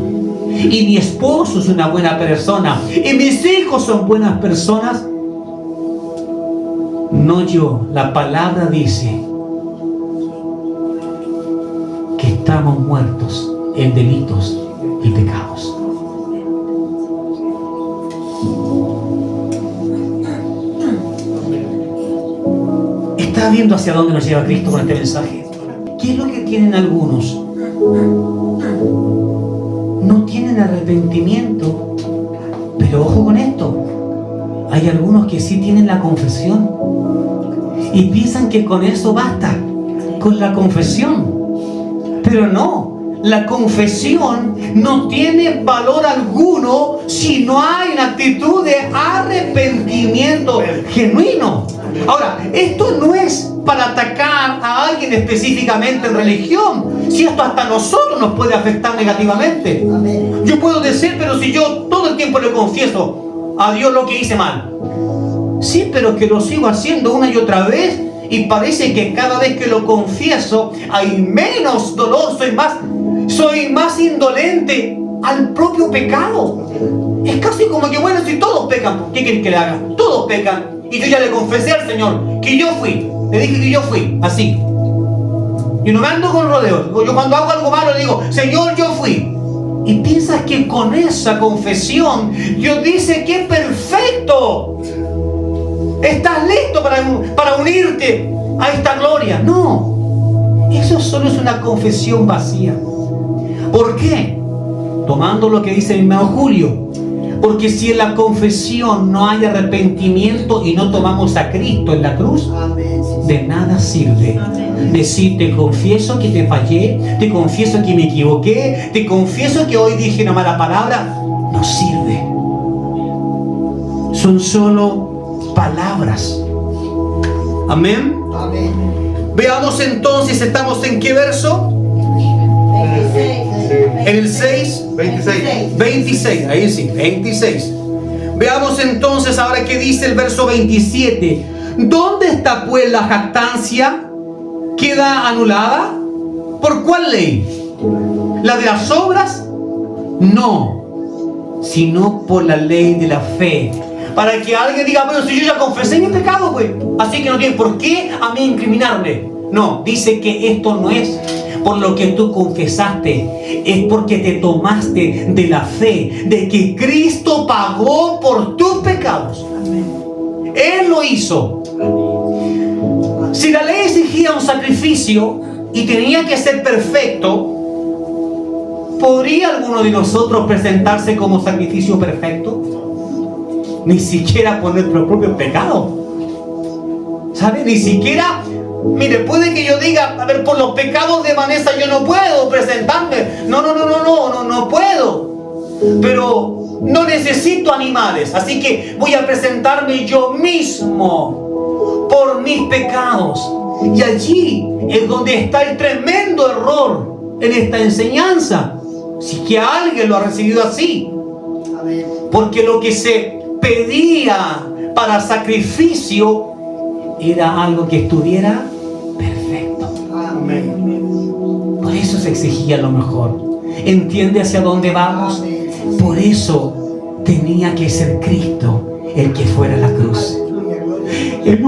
y mi esposo es una buena persona, y mis hijos son buenas personas, no yo, la palabra dice que estamos muertos en delitos y pecados. ¿Está viendo hacia dónde nos lleva Cristo con este mensaje? ¿Qué es lo que tienen algunos? No tienen arrepentimiento. Pero ojo con esto. Hay algunos que sí tienen la confesión y piensan que con eso basta, con la confesión. Pero no. La confesión no tiene valor alguno si no hay una actitud de arrepentimiento genuino. Ahora, esto no es para atacar a alguien específicamente en religión. Si esto hasta a nosotros nos puede afectar negativamente. Yo puedo decir, pero si yo todo el tiempo le confieso a Dios lo que hice mal. Sí, pero que lo sigo haciendo una y otra vez y parece que cada vez que lo confieso hay menos dolor, soy más indolente al propio pecado. Es casi como que, bueno, si todos pecan, ¿qué quieren que le haga? Todos pecan. Y yo ya le confesé al Señor que yo fui. Le dije que yo fui, así. Yo no me ando con rodeos. Yo cuando hago algo malo le digo, Señor, yo fui. Y piensas que con esa confesión Dios dice que es perfecto. Estás listo para unirte a esta gloria. No. Eso solo es una confesión vacía. ¿Por qué? Tomando lo que dice mi hermano Julio. Porque si en la confesión no hay arrepentimiento y no tomamos a Cristo en la cruz, de nada sirve decir, te confieso que te fallé, te confieso que me equivoqué, te confieso que hoy dije una mala palabra. No sirve. Son solo palabras. Amén. Veamos entonces, ¿estamos en qué verso? 26. En el 6, 26, ahí sí, 26. Veamos entonces ahora qué dice el verso 27. ¿Dónde está pues la jactancia? ¿Queda anulada? ¿Por cuál ley? ¿La de las obras? No, sino por la ley de la fe. Para que alguien diga, bueno, si yo ya confesé mi pecado, pues, así que no tiene por qué a mí incriminarme. No, dice que esto no es por lo que tú confesaste, es porque te tomaste de la fe de que Cristo pagó por tus pecados. Él lo hizo. Si la ley exigía un sacrificio y tenía que ser perfecto, ¿podría alguno de nosotros presentarse como sacrificio perfecto? Ni siquiera por nuestro propio pecado. ¿Sabe? Ni siquiera, mire, puede que yo diga, a ver, por los pecados de Vanessa yo no puedo presentarme. No puedo. Pero no necesito animales, así que voy a presentarme yo mismo por mis pecados. Y allí es donde está el tremendo error en esta enseñanza. Si que alguien lo ha recibido así. Porque lo que se pedía para sacrificio era algo que estuviera perfecto. Por eso se exigía lo mejor. ¿Entiende hacia dónde vamos? Por eso tenía que ser Cristo el que fuera a la cruz. El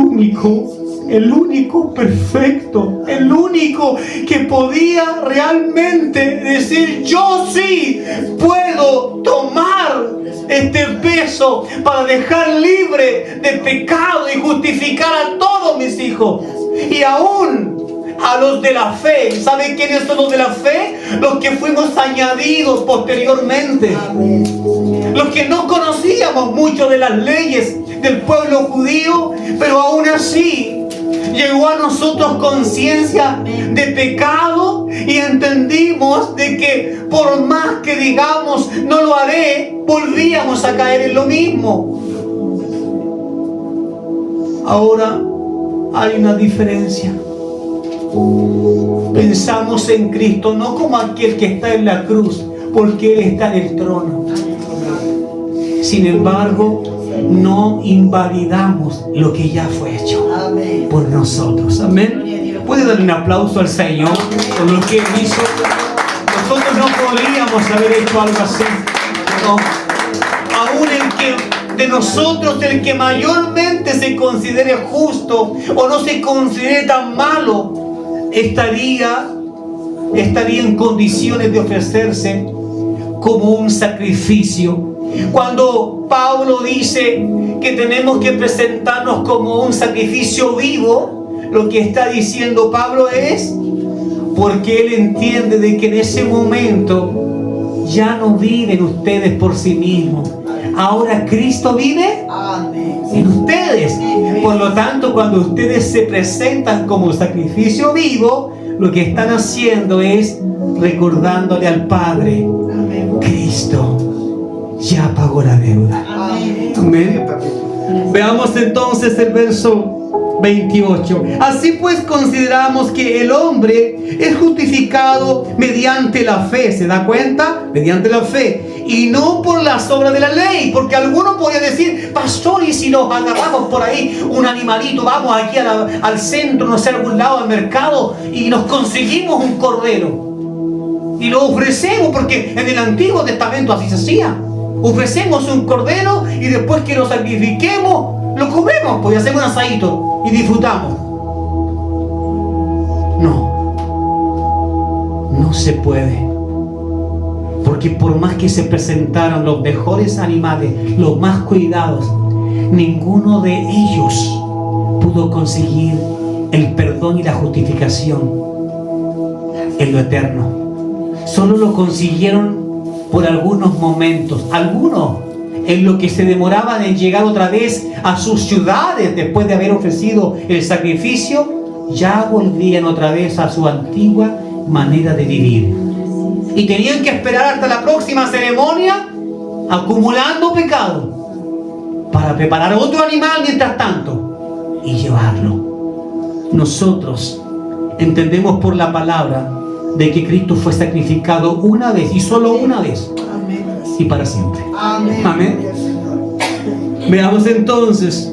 único perfecto, el único que podía realmente decir, yo sí puedo tomar este peso para dejar libre de pecado y justificar a todos mis hijos. Y aún a los de la fe. ¿Saben quiénes son los de la fe? Los que fuimos añadidos posteriormente. Los que no conocíamos mucho de las leyes del pueblo judío, pero aún así llegó a nosotros conciencia de pecado y entendimos de que por más que digamos no lo haré, volvíamos a caer en lo mismo. Ahora hay una diferencia. Pensamos en Cristo no como aquel que está en la cruz, porque Él está en el trono. Sin embargo, no invalidamos lo que ya fue hecho por nosotros. Amén. ¿Puede darle un aplauso al Señor por lo que Él hizo? Nosotros no podríamos haber hecho algo así. No. Aún el que de nosotros, el que mayormente se considere justo o no se considere tan malo, estaría en condiciones de ofrecerse como un sacrificio. Cuando Pablo dice que tenemos que presentarnos como un sacrificio vivo, lo que está diciendo Pablo es porque él entiende de que en ese momento ya no viven ustedes por sí mismos. Ahora Cristo vive en ustedes. Por lo tanto, cuando ustedes se presentan como sacrificio vivo, lo que están haciendo es recordándole al Padre, Cristo ya pagó la deuda. Amén. Veamos entonces el verso 28. Así pues consideramos que el hombre es justificado mediante la fe. ¿Se da cuenta? Mediante la fe. Y no por las obras de la ley. Porque alguno podría decir, pastor, y si nos agarramos por ahí un animalito, vamos aquí al centro, no sé, a algún lado, al mercado, y nos conseguimos un cordero. Y lo ofrecemos, porque en el Antiguo Testamento así se hacía. Ofrecemos un cordero y después que lo sacrifiquemos, lo comemos, pues hacemos un asadito y disfrutamos. No se puede. Porque por más que se presentaron los mejores animales, los más cuidados, ninguno de ellos pudo conseguir el perdón y la justificación en lo eterno. Solo lo consiguieron por algunos momentos, algunos en lo que se demoraban en llegar otra vez a sus ciudades después de haber ofrecido el sacrificio, ya volvían otra vez a su antigua manera de vivir. Y tenían que esperar hasta la próxima ceremonia, acumulando pecado, para preparar otro animal mientras tanto y llevarlo. Nosotros entendemos por la palabra de que Cristo fue sacrificado una vez y solo una vez. Y para siempre. Amén. Veamos entonces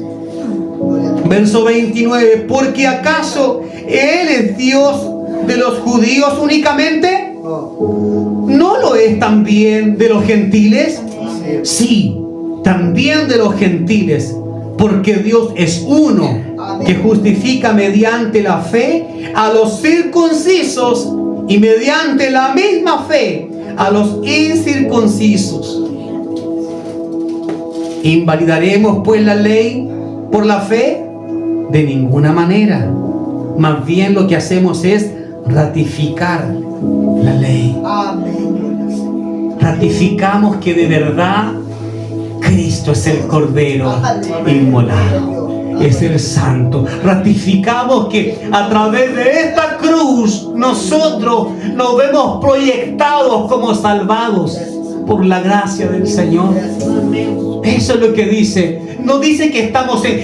verso 29. ¿Porque acaso Él es Dios de los judíos únicamente? ¿No lo es también de los gentiles? Sí, también de los gentiles, porque Dios es uno, que justifica mediante la fe a los circuncisos y mediante la misma fe a los incircuncisos. ¿Invalidaremos pues la ley por la fe? De ninguna manera. Más bien lo que hacemos es ratificar la ley. Ratificamos que de verdad Cristo es el Cordero inmolado, es el Santo. Ratificamos que a través de esta cruz nosotros nos vemos proyectados como salvados por la gracia del Señor. Eso es lo que dice. No dice que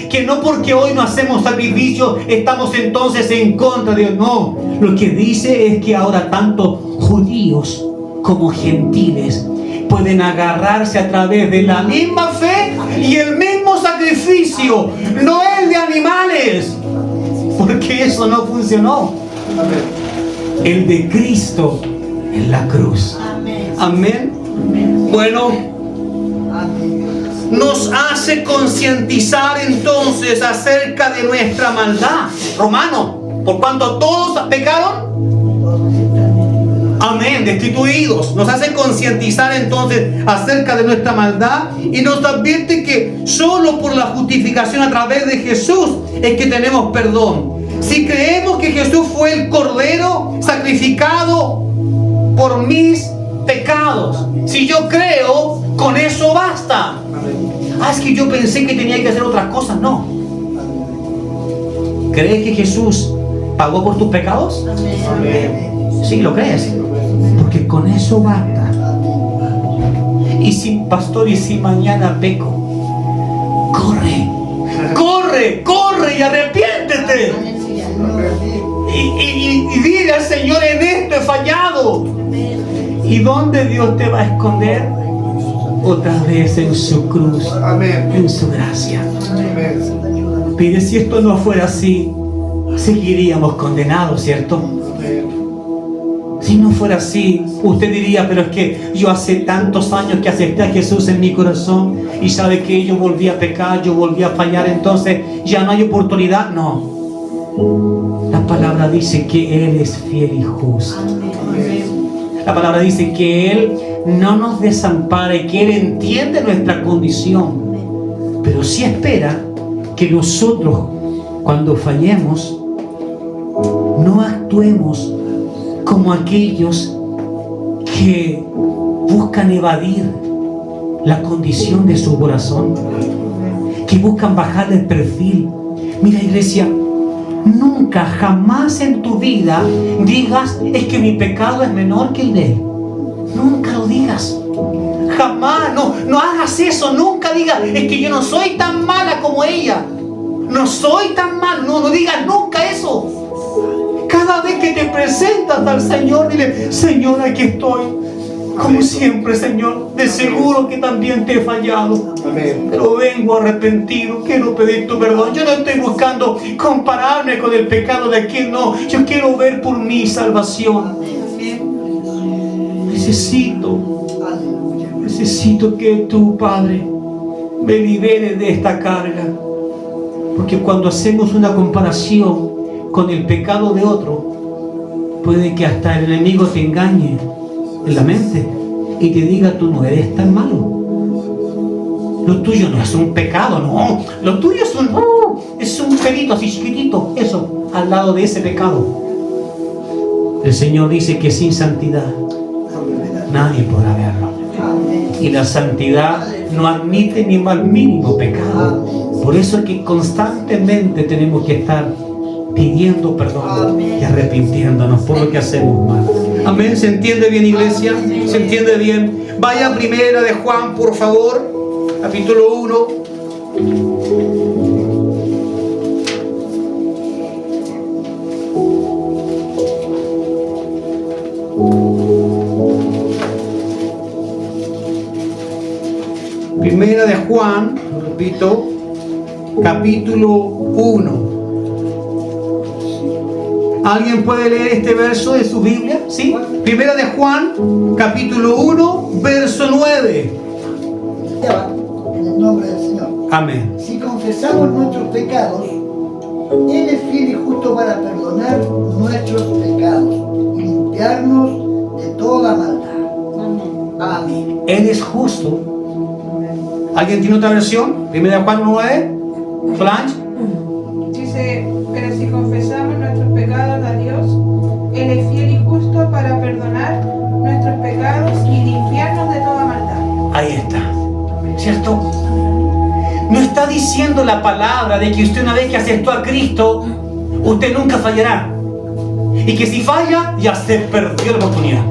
que no porque hoy no hacemos sacrificio estamos entonces en contra de Dios. No, lo que dice es que ahora tanto judíos como gentiles pueden agarrarse a través de la misma fe y el mismo sacrificio, no el de animales, porque eso no funcionó. El de Cristo en la cruz. Amén. Bueno, nos hace concientizar entonces acerca de nuestra maldad. Romanos, por cuanto todos pecaron, amén, destituidos. Nos hace concientizar entonces acerca de nuestra maldad y nos advierte que solo por la justificación a través de Jesús es que tenemos perdón. Si creemos que Jesús fue el Cordero sacrificado por mis pecados, si yo creo, con eso basta. Es que yo pensé que tenía que hacer otras cosas. No. ¿Crees que Jesús pagó por tus pecados? Sí, lo crees. Porque con eso basta. Y si, pastor, y si mañana peco, corre y arrepiéntete. Y dile al Señor: en esto he fallado. ¿Y dónde Dios te va a esconder? Otra vez en su cruz, en su gracia. Pide, si esto no fuera así, seguiríamos condenados, ¿cierto? Si no fuera así, usted diría: pero es que yo hace tantos años que acepté a Jesús en mi corazón y sabe que yo volví a pecar, yo volví a fallar, entonces ya no hay oportunidad. No. La palabra dice que Él es fiel y justo. La palabra dice que Él no nos desampara y que Él entiende nuestra condición, pero sí espera que nosotros, cuando fallemos, no actuemos como aquellos que buscan evadir la condición de su corazón, que buscan bajar el perfil. Mira, iglesia, nunca, jamás en tu vida digas: es que mi pecado es menor que el de él. Nunca lo digas. Jamás, no hagas eso. Nunca digas: es que yo no soy tan mala como ella. No soy tan mal. No digas nunca eso. Cada vez que te presentas al Señor, dile: Señor, aquí estoy. Como siempre, Señor, de seguro que también te he fallado. Pero vengo arrepentido, quiero pedir tu perdón. Yo no estoy buscando compararme con el pecado de quien no. Yo quiero ver por mi salvación. Necesito que tú, Padre, me liberes de esta carga. Porque cuando hacemos una comparación con el pecado de otro, puede que hasta el enemigo te engañe en la mente y te diga: tú no eres tan malo. Lo tuyo no es un pecado, no. Lo tuyo es un pelito así chiquitito, eso, al lado de ese pecado. El Señor dice que sin santidad nadie podrá verlo. Y la santidad no admite ni más mínimo pecado. Por eso es que constantemente tenemos que estar pidiendo perdón y arrepintiéndonos por lo que hacemos mal. Amén. ¿Se entiende bien, iglesia? ¿Se entiende bien? Vaya a Primera de Juan, por favor, capítulo 1. Primera de Juan, repito, capítulo 1. ¿Alguien puede leer este verso de su Biblia? ¿Sí? Primera de Juan, capítulo 1, verso 9. el nombre del Señor. Amén. Si confesamos nuestros pecados, Él es fiel y justo para perdonar nuestros pecados y limpiarnos de toda maldad. Amén. Él es justo. ¿Alguien tiene otra versión? 1 Juan 9. Flange. Dice, pero si confesamos nuestros pecados a Dios, Él es fiel y justo para perdonar nuestros pecados y limpiarnos de toda maldad. Ahí está. ¿Cierto? No está diciendo la palabra de que usted una vez que aceptó a Cristo, usted nunca fallará. Y que si falla, ya se perdió la oportunidad.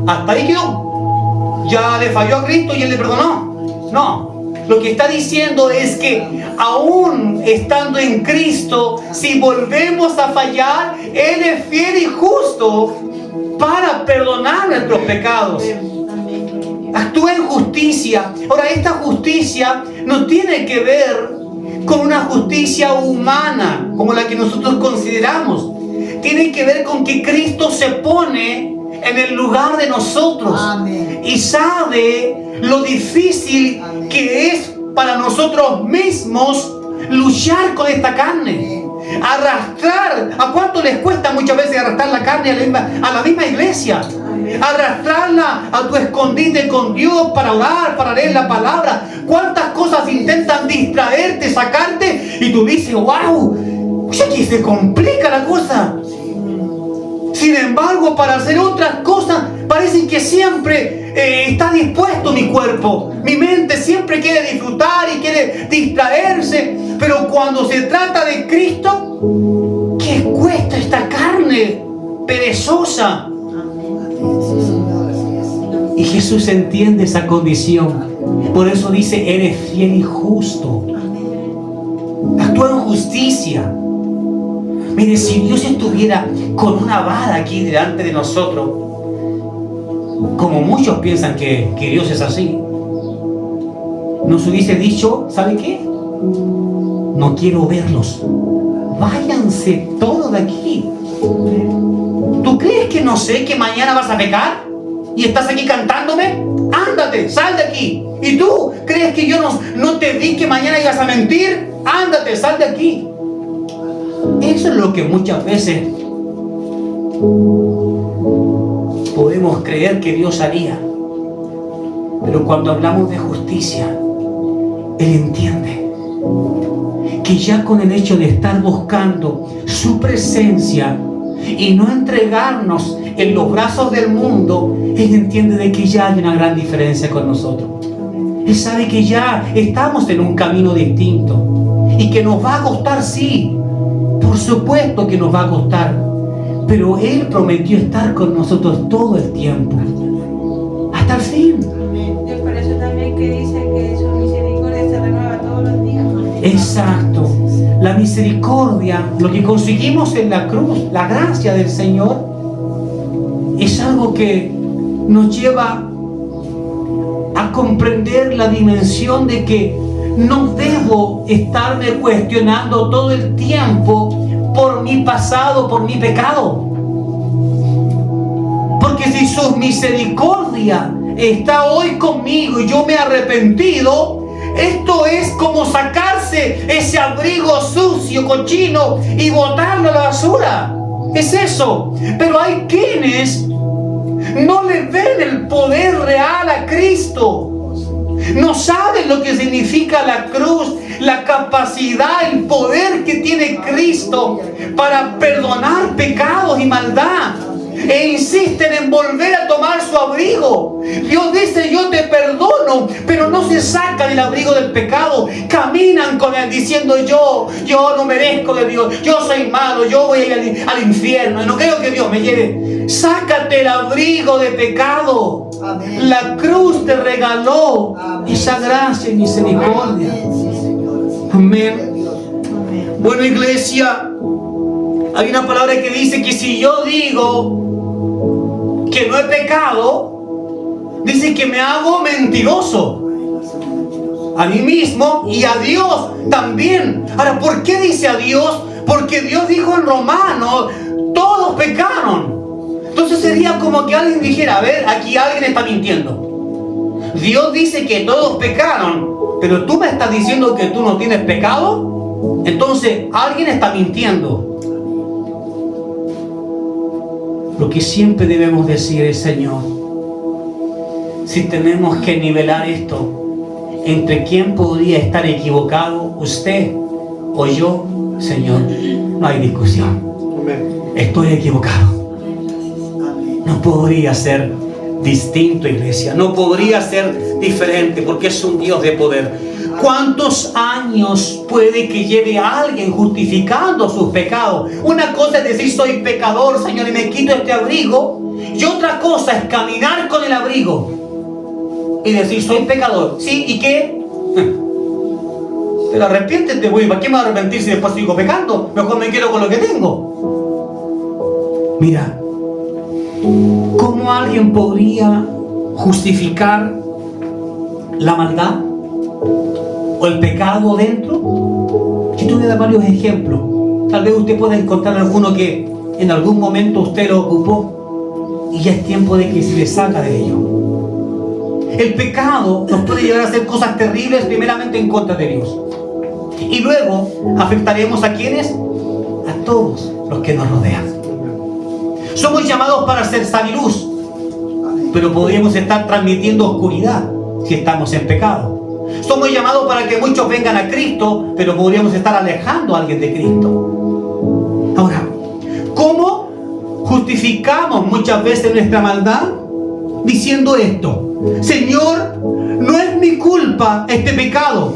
Hasta ahí quedó. Ya le falló a Cristo y Él le perdonó. No. Lo que está diciendo es que aún estando en Cristo, si volvemos a fallar, Él es fiel y justo para perdonar nuestros pecados. Actúa en justicia. Ahora, esta justicia no tiene que ver con una justicia humana como la que nosotros consideramos. Tiene que ver con que Cristo se pone en el lugar de nosotros. Amén. Y sabe lo difícil que es para nosotros mismos luchar con esta carne. Arrastrar. ¿A cuánto les cuesta muchas veces arrastrar la carne a la misma iglesia? Arrastrarla a tu escondite con Dios para orar, para leer la palabra. ¿Cuántas cosas intentan distraerte, sacarte? Y tú dices, wow, pues aquí se complica la cosa. Sin embargo, para hacer otras cosas, parece que siempre está dispuesto mi cuerpo. Mi mente siempre quiere disfrutar y quiere distraerse. Pero cuando se trata de Cristo, ¿qué cuesta esta carne perezosa? Y Jesús entiende esa condición. Por eso dice, eres fiel y justo. Actúa en justicia. Mire, si Dios estuviera con una vara aquí delante de nosotros, como muchos piensan que Dios es así, nos hubiese dicho, ¿sabe qué? No quiero verlos. Váyanse todos de aquí. ¿Tú crees que no sé que mañana vas a pecar? ¿Y estás aquí cantándome? Ándate, sal de aquí. ¿Y tú crees que yo no te di que mañana ibas a mentir? Ándate, sal de aquí. Eso es lo que muchas veces podemos creer que Dios haría. Pero cuando hablamos de justicia, Él entiende que ya con el hecho de estar buscando su presencia y no entregarnos en los brazos del mundo, Él entiende de que ya hay una gran diferencia con nosotros. Él sabe que ya estamos en un camino distinto y que nos va a costar, sí. Por supuesto que nos va a costar, pero Él prometió estar con nosotros todo el tiempo, hasta el fin. Dios, por eso también que dice que su misericordia se renueva todos los días. Exacto. La misericordia, lo que conseguimos en la cruz, la gracia del Señor, es algo que nos lleva a comprender la dimensión de que no debo estarme cuestionando todo el tiempo por mi pasado, por mi pecado. Porque si su misericordia está hoy conmigo y yo me he arrepentido, esto es como sacarse ese abrigo sucio, cochino y botarlo a la basura. Es eso. Pero hay quienes no le ven el poder real a Cristo. No saben lo que significa la cruz, la capacidad, el poder que tiene Cristo para perdonar pecados y maldad. E insisten en volver a tomar su abrigo. Dios dice, yo te perdono, pero no se sacan del abrigo del pecado. Caminan con Él diciendo, yo no merezco de Dios, yo soy malo, yo voy a ir al infierno y no creo que Dios me lleve. Sácate el abrigo de pecado. Amén. La cruz te regaló. Amén. Esa gracia y misericordia. Amén. Bueno, iglesia, hay una palabra que dice que si yo digo que no he pecado, dice que me hago mentiroso a mí mismo y a Dios también. Ahora, ¿por qué dice a Dios? Porque Dios dijo en Romanos, todos pecaron. Entonces sería como que alguien dijera, a ver, aquí alguien está mintiendo. Dios dice que todos pecaron, pero tú me estás diciendo que tú no tienes pecado. Entonces alguien está mintiendo. Lo que siempre debemos decir es: Señor, si tenemos que nivelar esto entre quién podría estar equivocado, usted o yo, Señor, no hay discusión. Estoy equivocado. No podría ser distinto, iglesia. No podría ser diferente, porque es un Dios de poder. ¿Cuántos años puede que lleve a alguien justificando sus pecados? Una cosa es decir: soy pecador, Señor, y me quito este abrigo. Y otra cosa es caminar con el abrigo y decir: soy pecador. ¿Sí? ¿Y qué? Pero arrepiéntete, güey. ¿Para qué me voy a arrepentir si después sigo pecando? Mejor me quedo con lo que tengo. Mira, ¿cómo alguien podría justificar la maldad o el pecado dentro? Yo te voy a dar varios ejemplos. Tal vez usted pueda encontrar alguno que en algún momento usted lo ocupó y ya es tiempo de que se le salga de ello. El pecado nos puede llevar a hacer cosas terribles, primeramente en contra de Dios. Y luego afectaremos ¿a quiénes? A todos los que nos rodean. Somos llamados para ser sal y luz, pero podríamos estar transmitiendo oscuridad si estamos en pecado. Somos llamados para que muchos vengan a Cristo, pero podríamos estar alejando a alguien de Cristo. Ahora, ¿cómo justificamos muchas veces nuestra maldad? Diciendo esto: Señor, no es mi culpa este pecado.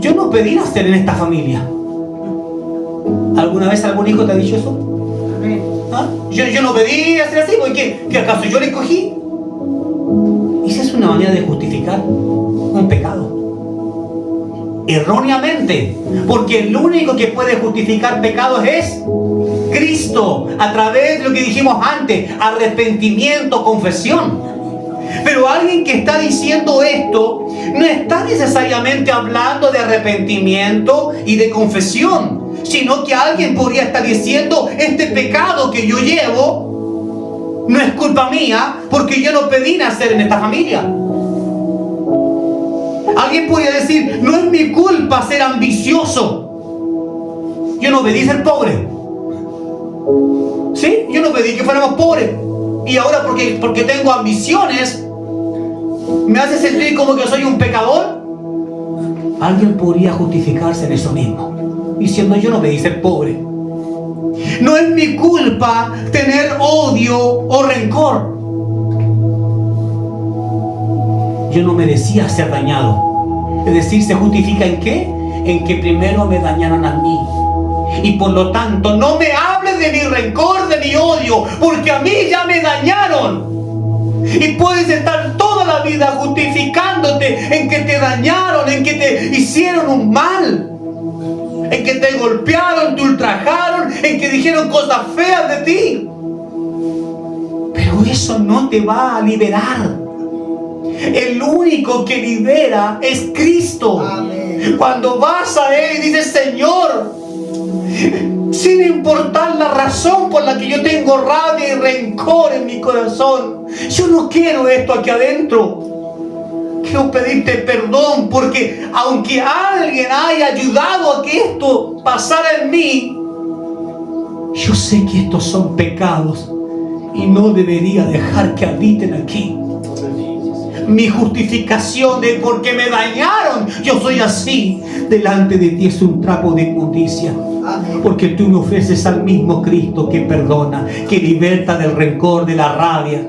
Yo no pedí nacer en esta familia. ¿Alguna vez algún hijo te ha dicho eso? ¿Ah? Yo no pedí hacer así, porque ¿qué acaso yo le escogí? Y esa es una manera de justificar un pecado. Erróneamente, porque el único que puede justificar pecados es Cristo, a través de lo que dijimos antes: arrepentimiento, confesión. Pero alguien que está diciendo esto no está necesariamente hablando de arrepentimiento y de confesión, sino que alguien podría estar diciendo: este pecado que yo llevo no es culpa mía, porque yo no pedí nacer en esta familia. Alguien podría decir: no es mi culpa ser ambicioso, yo no pedí ser pobre. ¿Sí? Yo no pedí que fuéramos pobres, y ahora porque tengo ambiciones me hace sentir como que soy un pecador. Alguien podría justificarse en eso mismo, diciendo: yo no pedí ser pobre. No es mi culpa tener odio o rencor. Yo no merecía ser dañado. Es decir, ¿se justifica en qué? En que primero me dañaron a mí. Y por lo tanto, no me hables de mi rencor, de mi odio, porque a mí ya me dañaron. Y puedes estar toda la vida justificándote en que te dañaron, en que te hicieron un mal, en que te golpearon, te ultrajaron, en que dijeron cosas feas de ti. Pero eso no te va a liberar. El único que libera es Cristo. Amén. Cuando vas a Él y dices: Señor, sin importar la razón por la que yo tengo rabia y rencor en mi corazón, yo no quiero esto aquí adentro. Quiero pedirte perdón, porque aunque alguien haya ayudado a que esto pasara en mí, yo sé que estos son pecados y no debería dejar que habiten aquí. Mi justificación de por qué me dañaron, yo soy así, delante de ti es un trapo de inmundicia. Porque tú me ofreces al mismo Cristo que perdona, que liberta del rencor, de la rabia.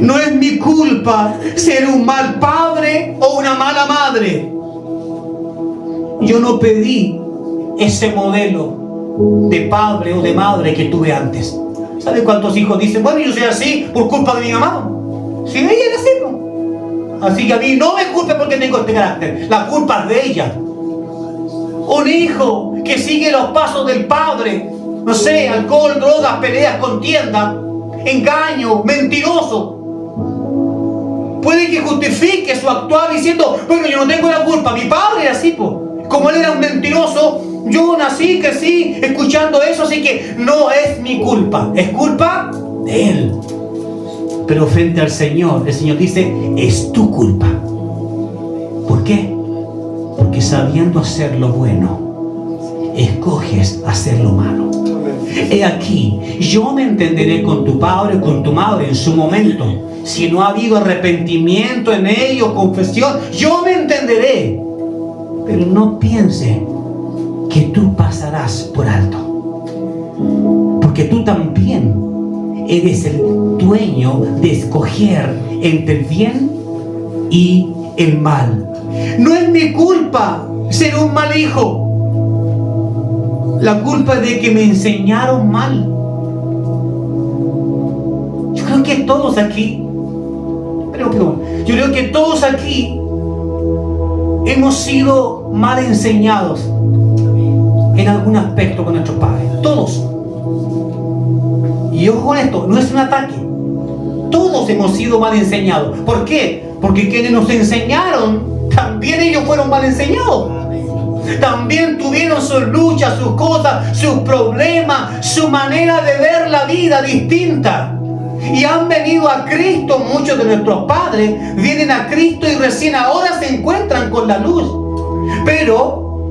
No es mi culpa ser un mal padre o una mala madre. Yo no pedí ese modelo de padre o de madre que tuve antes. ¿Sabe cuántos hijos dicen: bueno, yo soy así por culpa de mi mamá? Si ella era así, ¿no? Así que a mí no me culpe porque tengo este carácter. La culpa es de ella. Un hijo que sigue los pasos del padre, no sé, alcohol, drogas, peleas, contienda, engaño, mentiroso, puede que justifique su actuar diciendo: bueno, yo no tengo la culpa, mi padre era así, como él era un mentiroso, yo nací, crecí escuchando eso, así que no es mi culpa, es culpa de él. Pero frente al Señor, el Señor dice, es tu culpa. ¿Por qué? Porque sabiendo hacer lo bueno, escoges hacer lo malo. He aquí, yo me entenderé con tu padre, con tu madre en su momento. Si no ha habido arrepentimiento en ellos, confesión, yo me entenderé. Pero no piense que tú pasarás por alto. Porque tú también eres el dueño de escoger entre el bien y el mal. No es mi culpa ser un mal hijo. La culpa es de que me enseñaron mal. Yo creo que todos aquí, yo creo que todos aquí hemos sido mal enseñados en algún aspecto con nuestros padres. Todos. Y ojo con esto, no es un ataque. Todos hemos sido mal enseñados. ¿Por qué? Porque quienes nos enseñaron, también ellos fueron mal enseñados. También tuvieron sus luchas, sus cosas, sus problemas, su manera de ver la vida distinta. Y han venido a Cristo, muchos de nuestros padres vienen a Cristo y recién ahora se encuentran con la luz. Pero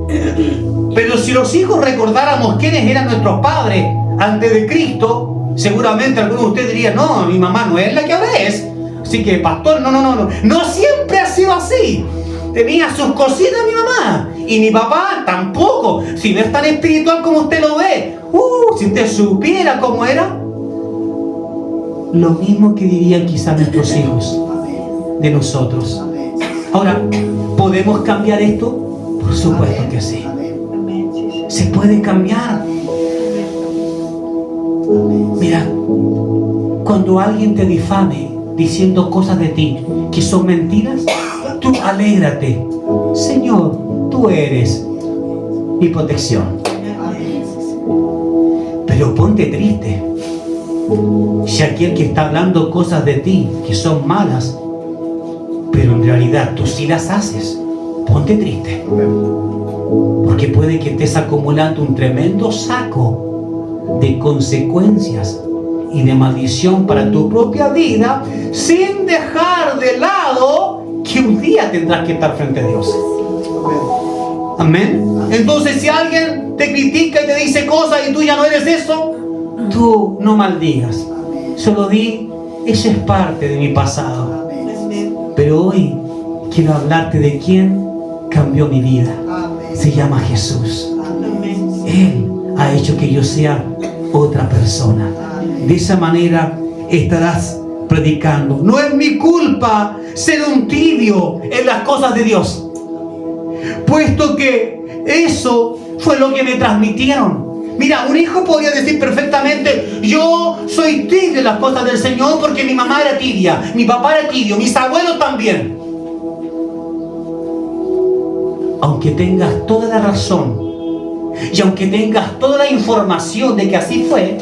si los hijos recordáramos quiénes eran nuestros padres antes de Cristo, seguramente algunos de ustedes dirían, no, mi mamá no es la que ahora es. Así que, pastor, no siempre ha sido así. Tenía sus cositas mi mamá. Y mi papá tampoco. Si no es tan espiritual como usted lo ve. Si usted supiera cómo era. Lo mismo que dirían quizás nuestros hijos de nosotros. Ahora, ¿podemos cambiar esto? Por supuesto que sí. Se puede cambiar. Mira, cuando alguien te difame diciendo cosas de ti que son mentiras, tú alégrate. Señor, tú eres mi protección. Pero ponte triste si aquel que está hablando cosas de ti que son malas, pero en realidad tú sí las haces. Ponte triste, porque puede que estés acumulando un tremendo saco de consecuencias y de maldición para tu propia vida, sin dejar de lado que un día tendrás que estar frente a Dios. Amén. Entonces, si alguien te critica y te dice cosas y tú ya no eres eso, tú no maldigas. Solo di, eso es parte de mi pasado. Pero hoy quiero hablarte de quién cambió mi vida. Se llama Jesús. Él ha hecho que yo sea otra persona. De esa manera estarás predicando. No es mi culpa ser un tibio en las cosas de Dios, puesto que eso fue lo que me transmitieron. Mira, un hijo podría decir perfectamente, yo soy tibio en las cosas del Señor porque mi mamá era tibia, mi papá era tibio, mis abuelos también. Aunque tengas toda la razón y aunque tengas toda la información de que así fue,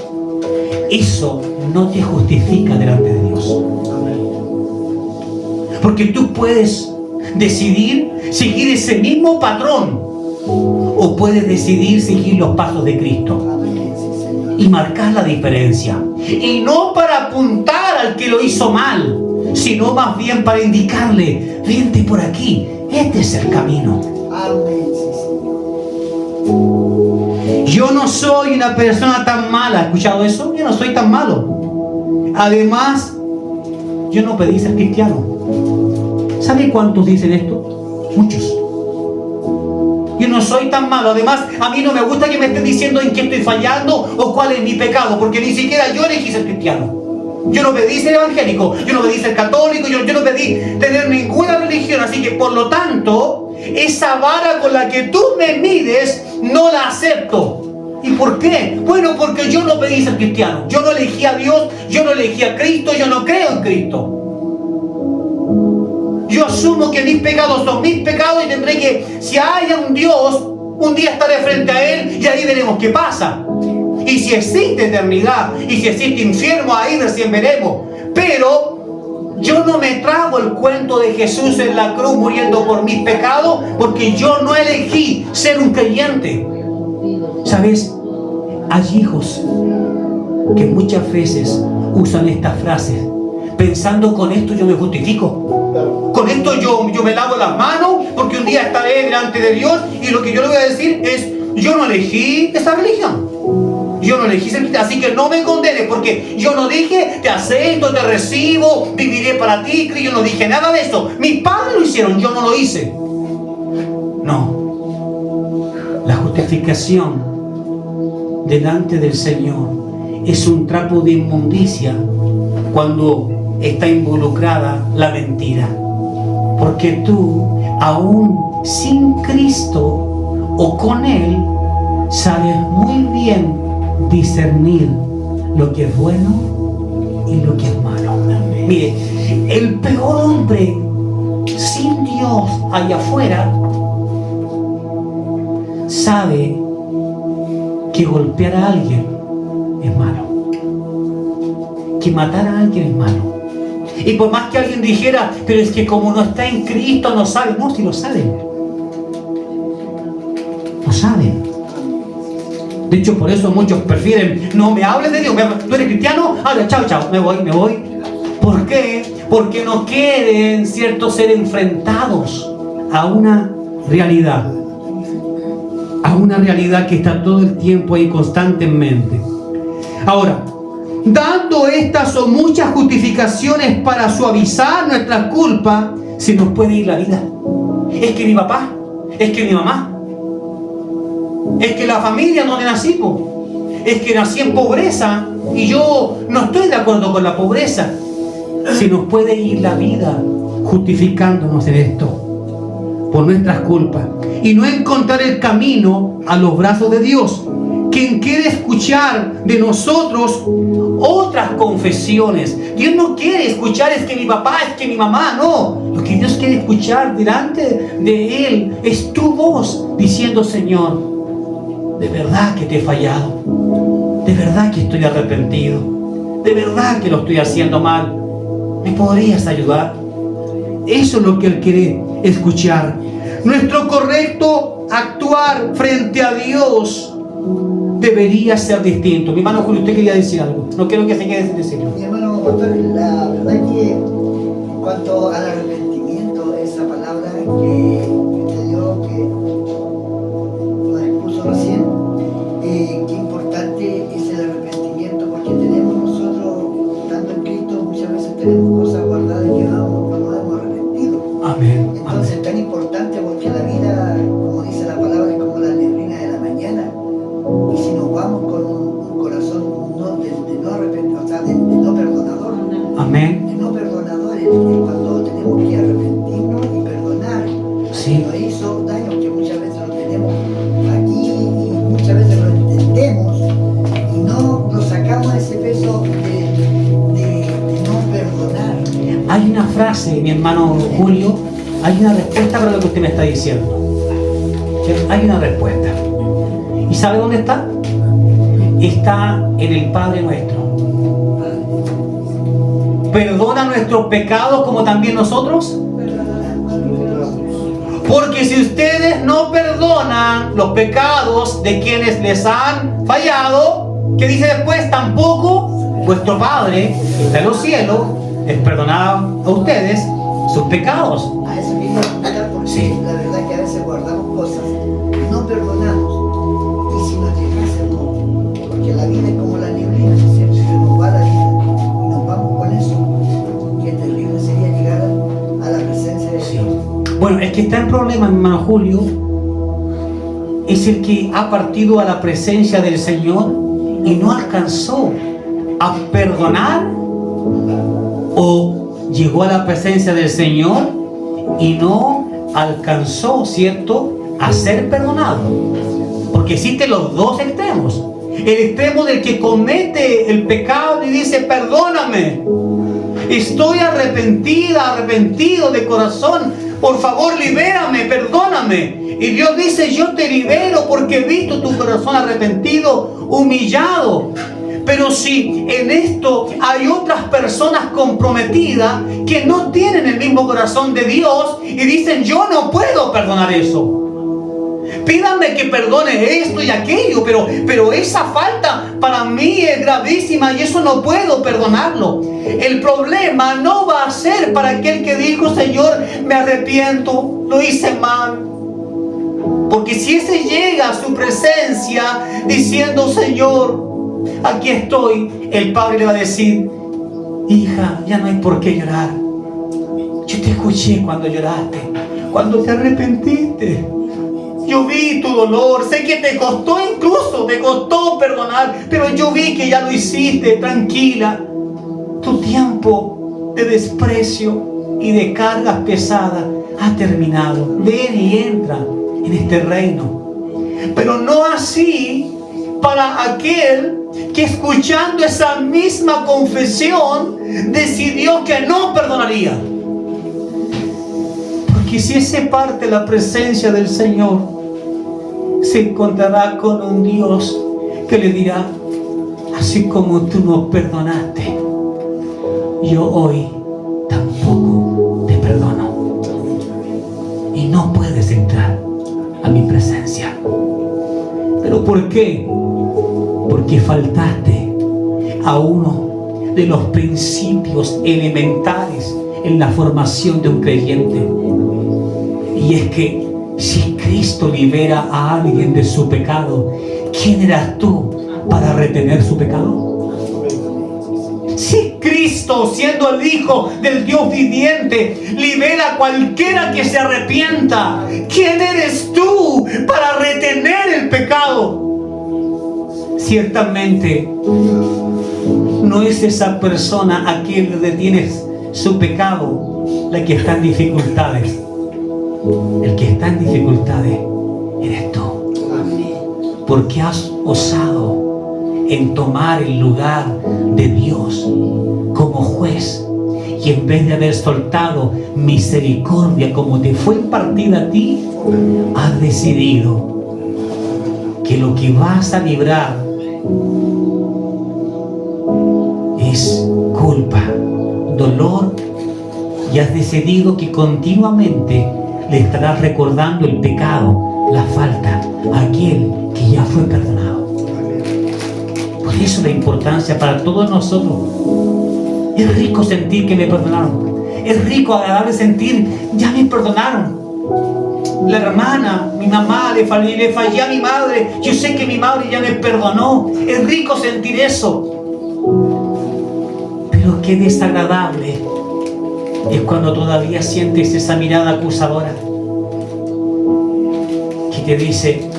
eso no te justifica delante de Dios. Porque tú puedes decidir seguir ese mismo patrón o puedes decidir seguir los pasos de Cristo y marcar la diferencia. Y no para apuntar al que lo hizo mal, sino más bien para indicarle, vente por aquí, este es el camino. Yo no soy una persona tan mala. ¿Has escuchado eso? Yo no soy tan malo. Además, yo no pedí ser cristiano. ¿Sabe cuántos dicen esto? Muchos. Yo no soy tan malo. Además, a mí no me gusta que me estén diciendo en qué estoy fallando o cuál es mi pecado, porque ni siquiera yo elegí ser cristiano. Yo no pedí ser evangélico, yo no pedí ser católico, yo no pedí tener ninguna religión. Así que, por lo tanto, esa vara con la que tú me mides, no la acepto. ¿Y por qué? Bueno, porque yo no pedí ser cristiano. Yo no elegí a Dios, yo no elegí a Cristo, yo no creo en Cristo. Yo asumo que mis pecados son mis pecados y tendré que, si haya un Dios, un día estaré frente a Él y ahí veremos qué pasa. Y si existe eternidad, y si existe infierno, ahí recién veremos. Pero yo no me trago el cuento de Jesús en la cruz muriendo por mis pecados, porque yo no elegí ser un creyente. ¿Sabes? Hay hijos que muchas veces usan estas frases, pensando con esto yo me justifico. Con esto yo me lavo las manos porque un día estaré delante de Dios y lo que yo le voy a decir es, yo no elegí esa religión. Yo no elegí ser cristiano, así que no me condenes porque yo no dije te acepto, te recibo, viviré para ti. Yo no dije nada de eso. Mis padres lo hicieron, yo no lo hice. No. La justificación delante del Señor es un trapo de inmundicia cuando está involucrada la mentira. Porque tú, aún sin Cristo o con Él, sabes muy bien discernir lo que es bueno y lo que es malo. Mire, el peor hombre sin Dios allá afuera sabe que golpear a alguien es malo, que matar a alguien es malo. Y por más que alguien dijera, pero es que como no está en Cristo no sabe. No, si lo saben. Lo saben. De hecho, por eso muchos prefieren, no me hables de Dios. ¿Tú eres cristiano? Ahora, chao, me voy. ¿Por qué? Porque no quieren, ¿cierto?, ser enfrentados a una realidad. A una realidad que está todo el tiempo ahí constantemente. Ahora, dando estas o muchas justificaciones para suavizar nuestras culpas, se nos puede ir la vida. Es que mi papá, es que mi mamá, es que la familia donde nací, es que nací en pobreza y yo no estoy de acuerdo con la pobreza. Se nos puede ir la vida justificándonos en esto por nuestras culpas y no encontrar el camino a los brazos de Dios, quien quiere escuchar de nosotros otras confesiones. Dios no quiere escuchar es que mi papá, es que mi mamá, no. Lo que Dios quiere escuchar delante de Él es tu voz diciendo, Señor, de verdad que te he fallado, de verdad que estoy arrepentido, de verdad que lo estoy haciendo mal, ¿me podrías ayudar? Eso es lo que Él quiere escuchar. Nuestro correcto actuar frente a Dios debería ser distinto. Mi hermano Julio, usted quería decir algo, no quiero que se quede sin decirlo. Mi hermano pastor, la verdad que en cuanto al arrepentimiento, esa palabra que usted dio, que nos expuso recién, qué importante es el arrepentimiento, porque tenemos nosotros, estando en Cristo, muchas veces tenemos cosas guardadas que no nos hemos arrepentido. Amén. Entonces es tan importante porque la vida, como dice la palabra, es como la neblina de la mañana. Y si nos vamos con un corazón de no arrepentido, o sea, de no perdonador, Amén. de no perdonador, es cuando tenemos que arrepentirnos y perdonar. Sí. Nos hizo daño, que muchas veces lo tenemos aquí y muchas veces lo entendemos y no lo sacamos de ese peso de no perdonar. Hay una frase, mi hermano Julio, hay una respuesta para lo que usted me está diciendo. Hay una respuesta. ¿Y sabe dónde está? Está en el Padre nuestro. Perdona nuestros pecados como también nosotros. Porque si ustedes no perdonan los pecados de quienes les han fallado, ¿qué dice después? Tampoco vuestro Padre que está en los cielos les perdonará a ustedes sus pecados. A eso quería apuntar porque Sí. la verdad que a veces guardamos cosas, no perdonamos. Y si nos llegásemos, porque la vida es como la neblina, siempre se nos va la vida y nos vamos con eso. Qué terrible sería llegar a la presencia de Sí. Dios. Bueno, el que está en problema, mi hermano Julio, es el que ha partido a la presencia del Señor y no alcanzó a perdonar, o llegó a la presencia del Señor y no alcanzó, ¿cierto?, a ser perdonado. Porque existen los dos extremos. El extremo del que comete el pecado y dice, perdóname, estoy arrepentido de corazón, por favor libérame, perdóname. Y Dios dice, yo te libero porque he visto tu corazón arrepentido, humillado. Pero si en esto hay otras personas comprometidas que no tienen el mismo corazón de Dios y dicen, yo no puedo perdonar eso. pídame que perdone esto y aquello, pero esa falta para mí es gravísima y eso no puedo perdonarlo. El problema no va a ser para aquel que dijo, Señor, me arrepiento, lo hice mal. Porque si ese llega a su presencia diciendo, Señor, aquí estoy, el Padre le va a decir, hija, ya no hay por qué llorar. Yo te escuché cuando lloraste, cuando te arrepentiste. Yo vi tu dolor, sé que te costó perdonar, pero yo vi que ya lo hiciste, tranquila. Tu tiempo de desprecio y de cargas pesadas ha terminado. Ven y entra en este reino. Pero no así para aquel que escuchando esa misma confesión decidió que no perdonaría. Porque si ese parte de la presencia del Señor, se encontrará con un Dios que le dirá, así como tú no perdonaste, yo hoy tampoco te perdono. Y no puedes entrar a mi presencia. ¿Pero por qué? Porque faltaste a uno de los principios elementales en la formación de un creyente. Y es que si Cristo libera a alguien de su pecado, ¿quién eras tú para retener su pecado? Si Cristo, siendo el Hijo del Dios viviente, libera a cualquiera que se arrepienta, ¿quién eres tú para retener el pecado? Ciertamente no es esa persona a quien le detienes su pecado la que está en dificultades. El que está en dificultades eres tú. Porque has osado en tomar el lugar de Dios como juez, y en vez de haber soltado misericordia como te fue impartida a ti, has decidido que lo que vas a librar es culpa, dolor, y has decidido que continuamente le estarás recordando el pecado, la falta, a aquel que ya fue perdonado. Por eso la importancia para todos nosotros. Es rico sentir que me perdonaron. Es rico, agradable sentir, ya me perdonaron. La hermana, mi mamá, le fallé a mi madre. Yo sé que mi madre ya me perdonó. Es rico sentir eso. Pero qué desagradable es cuando todavía sientes esa mirada acusadora que te dice,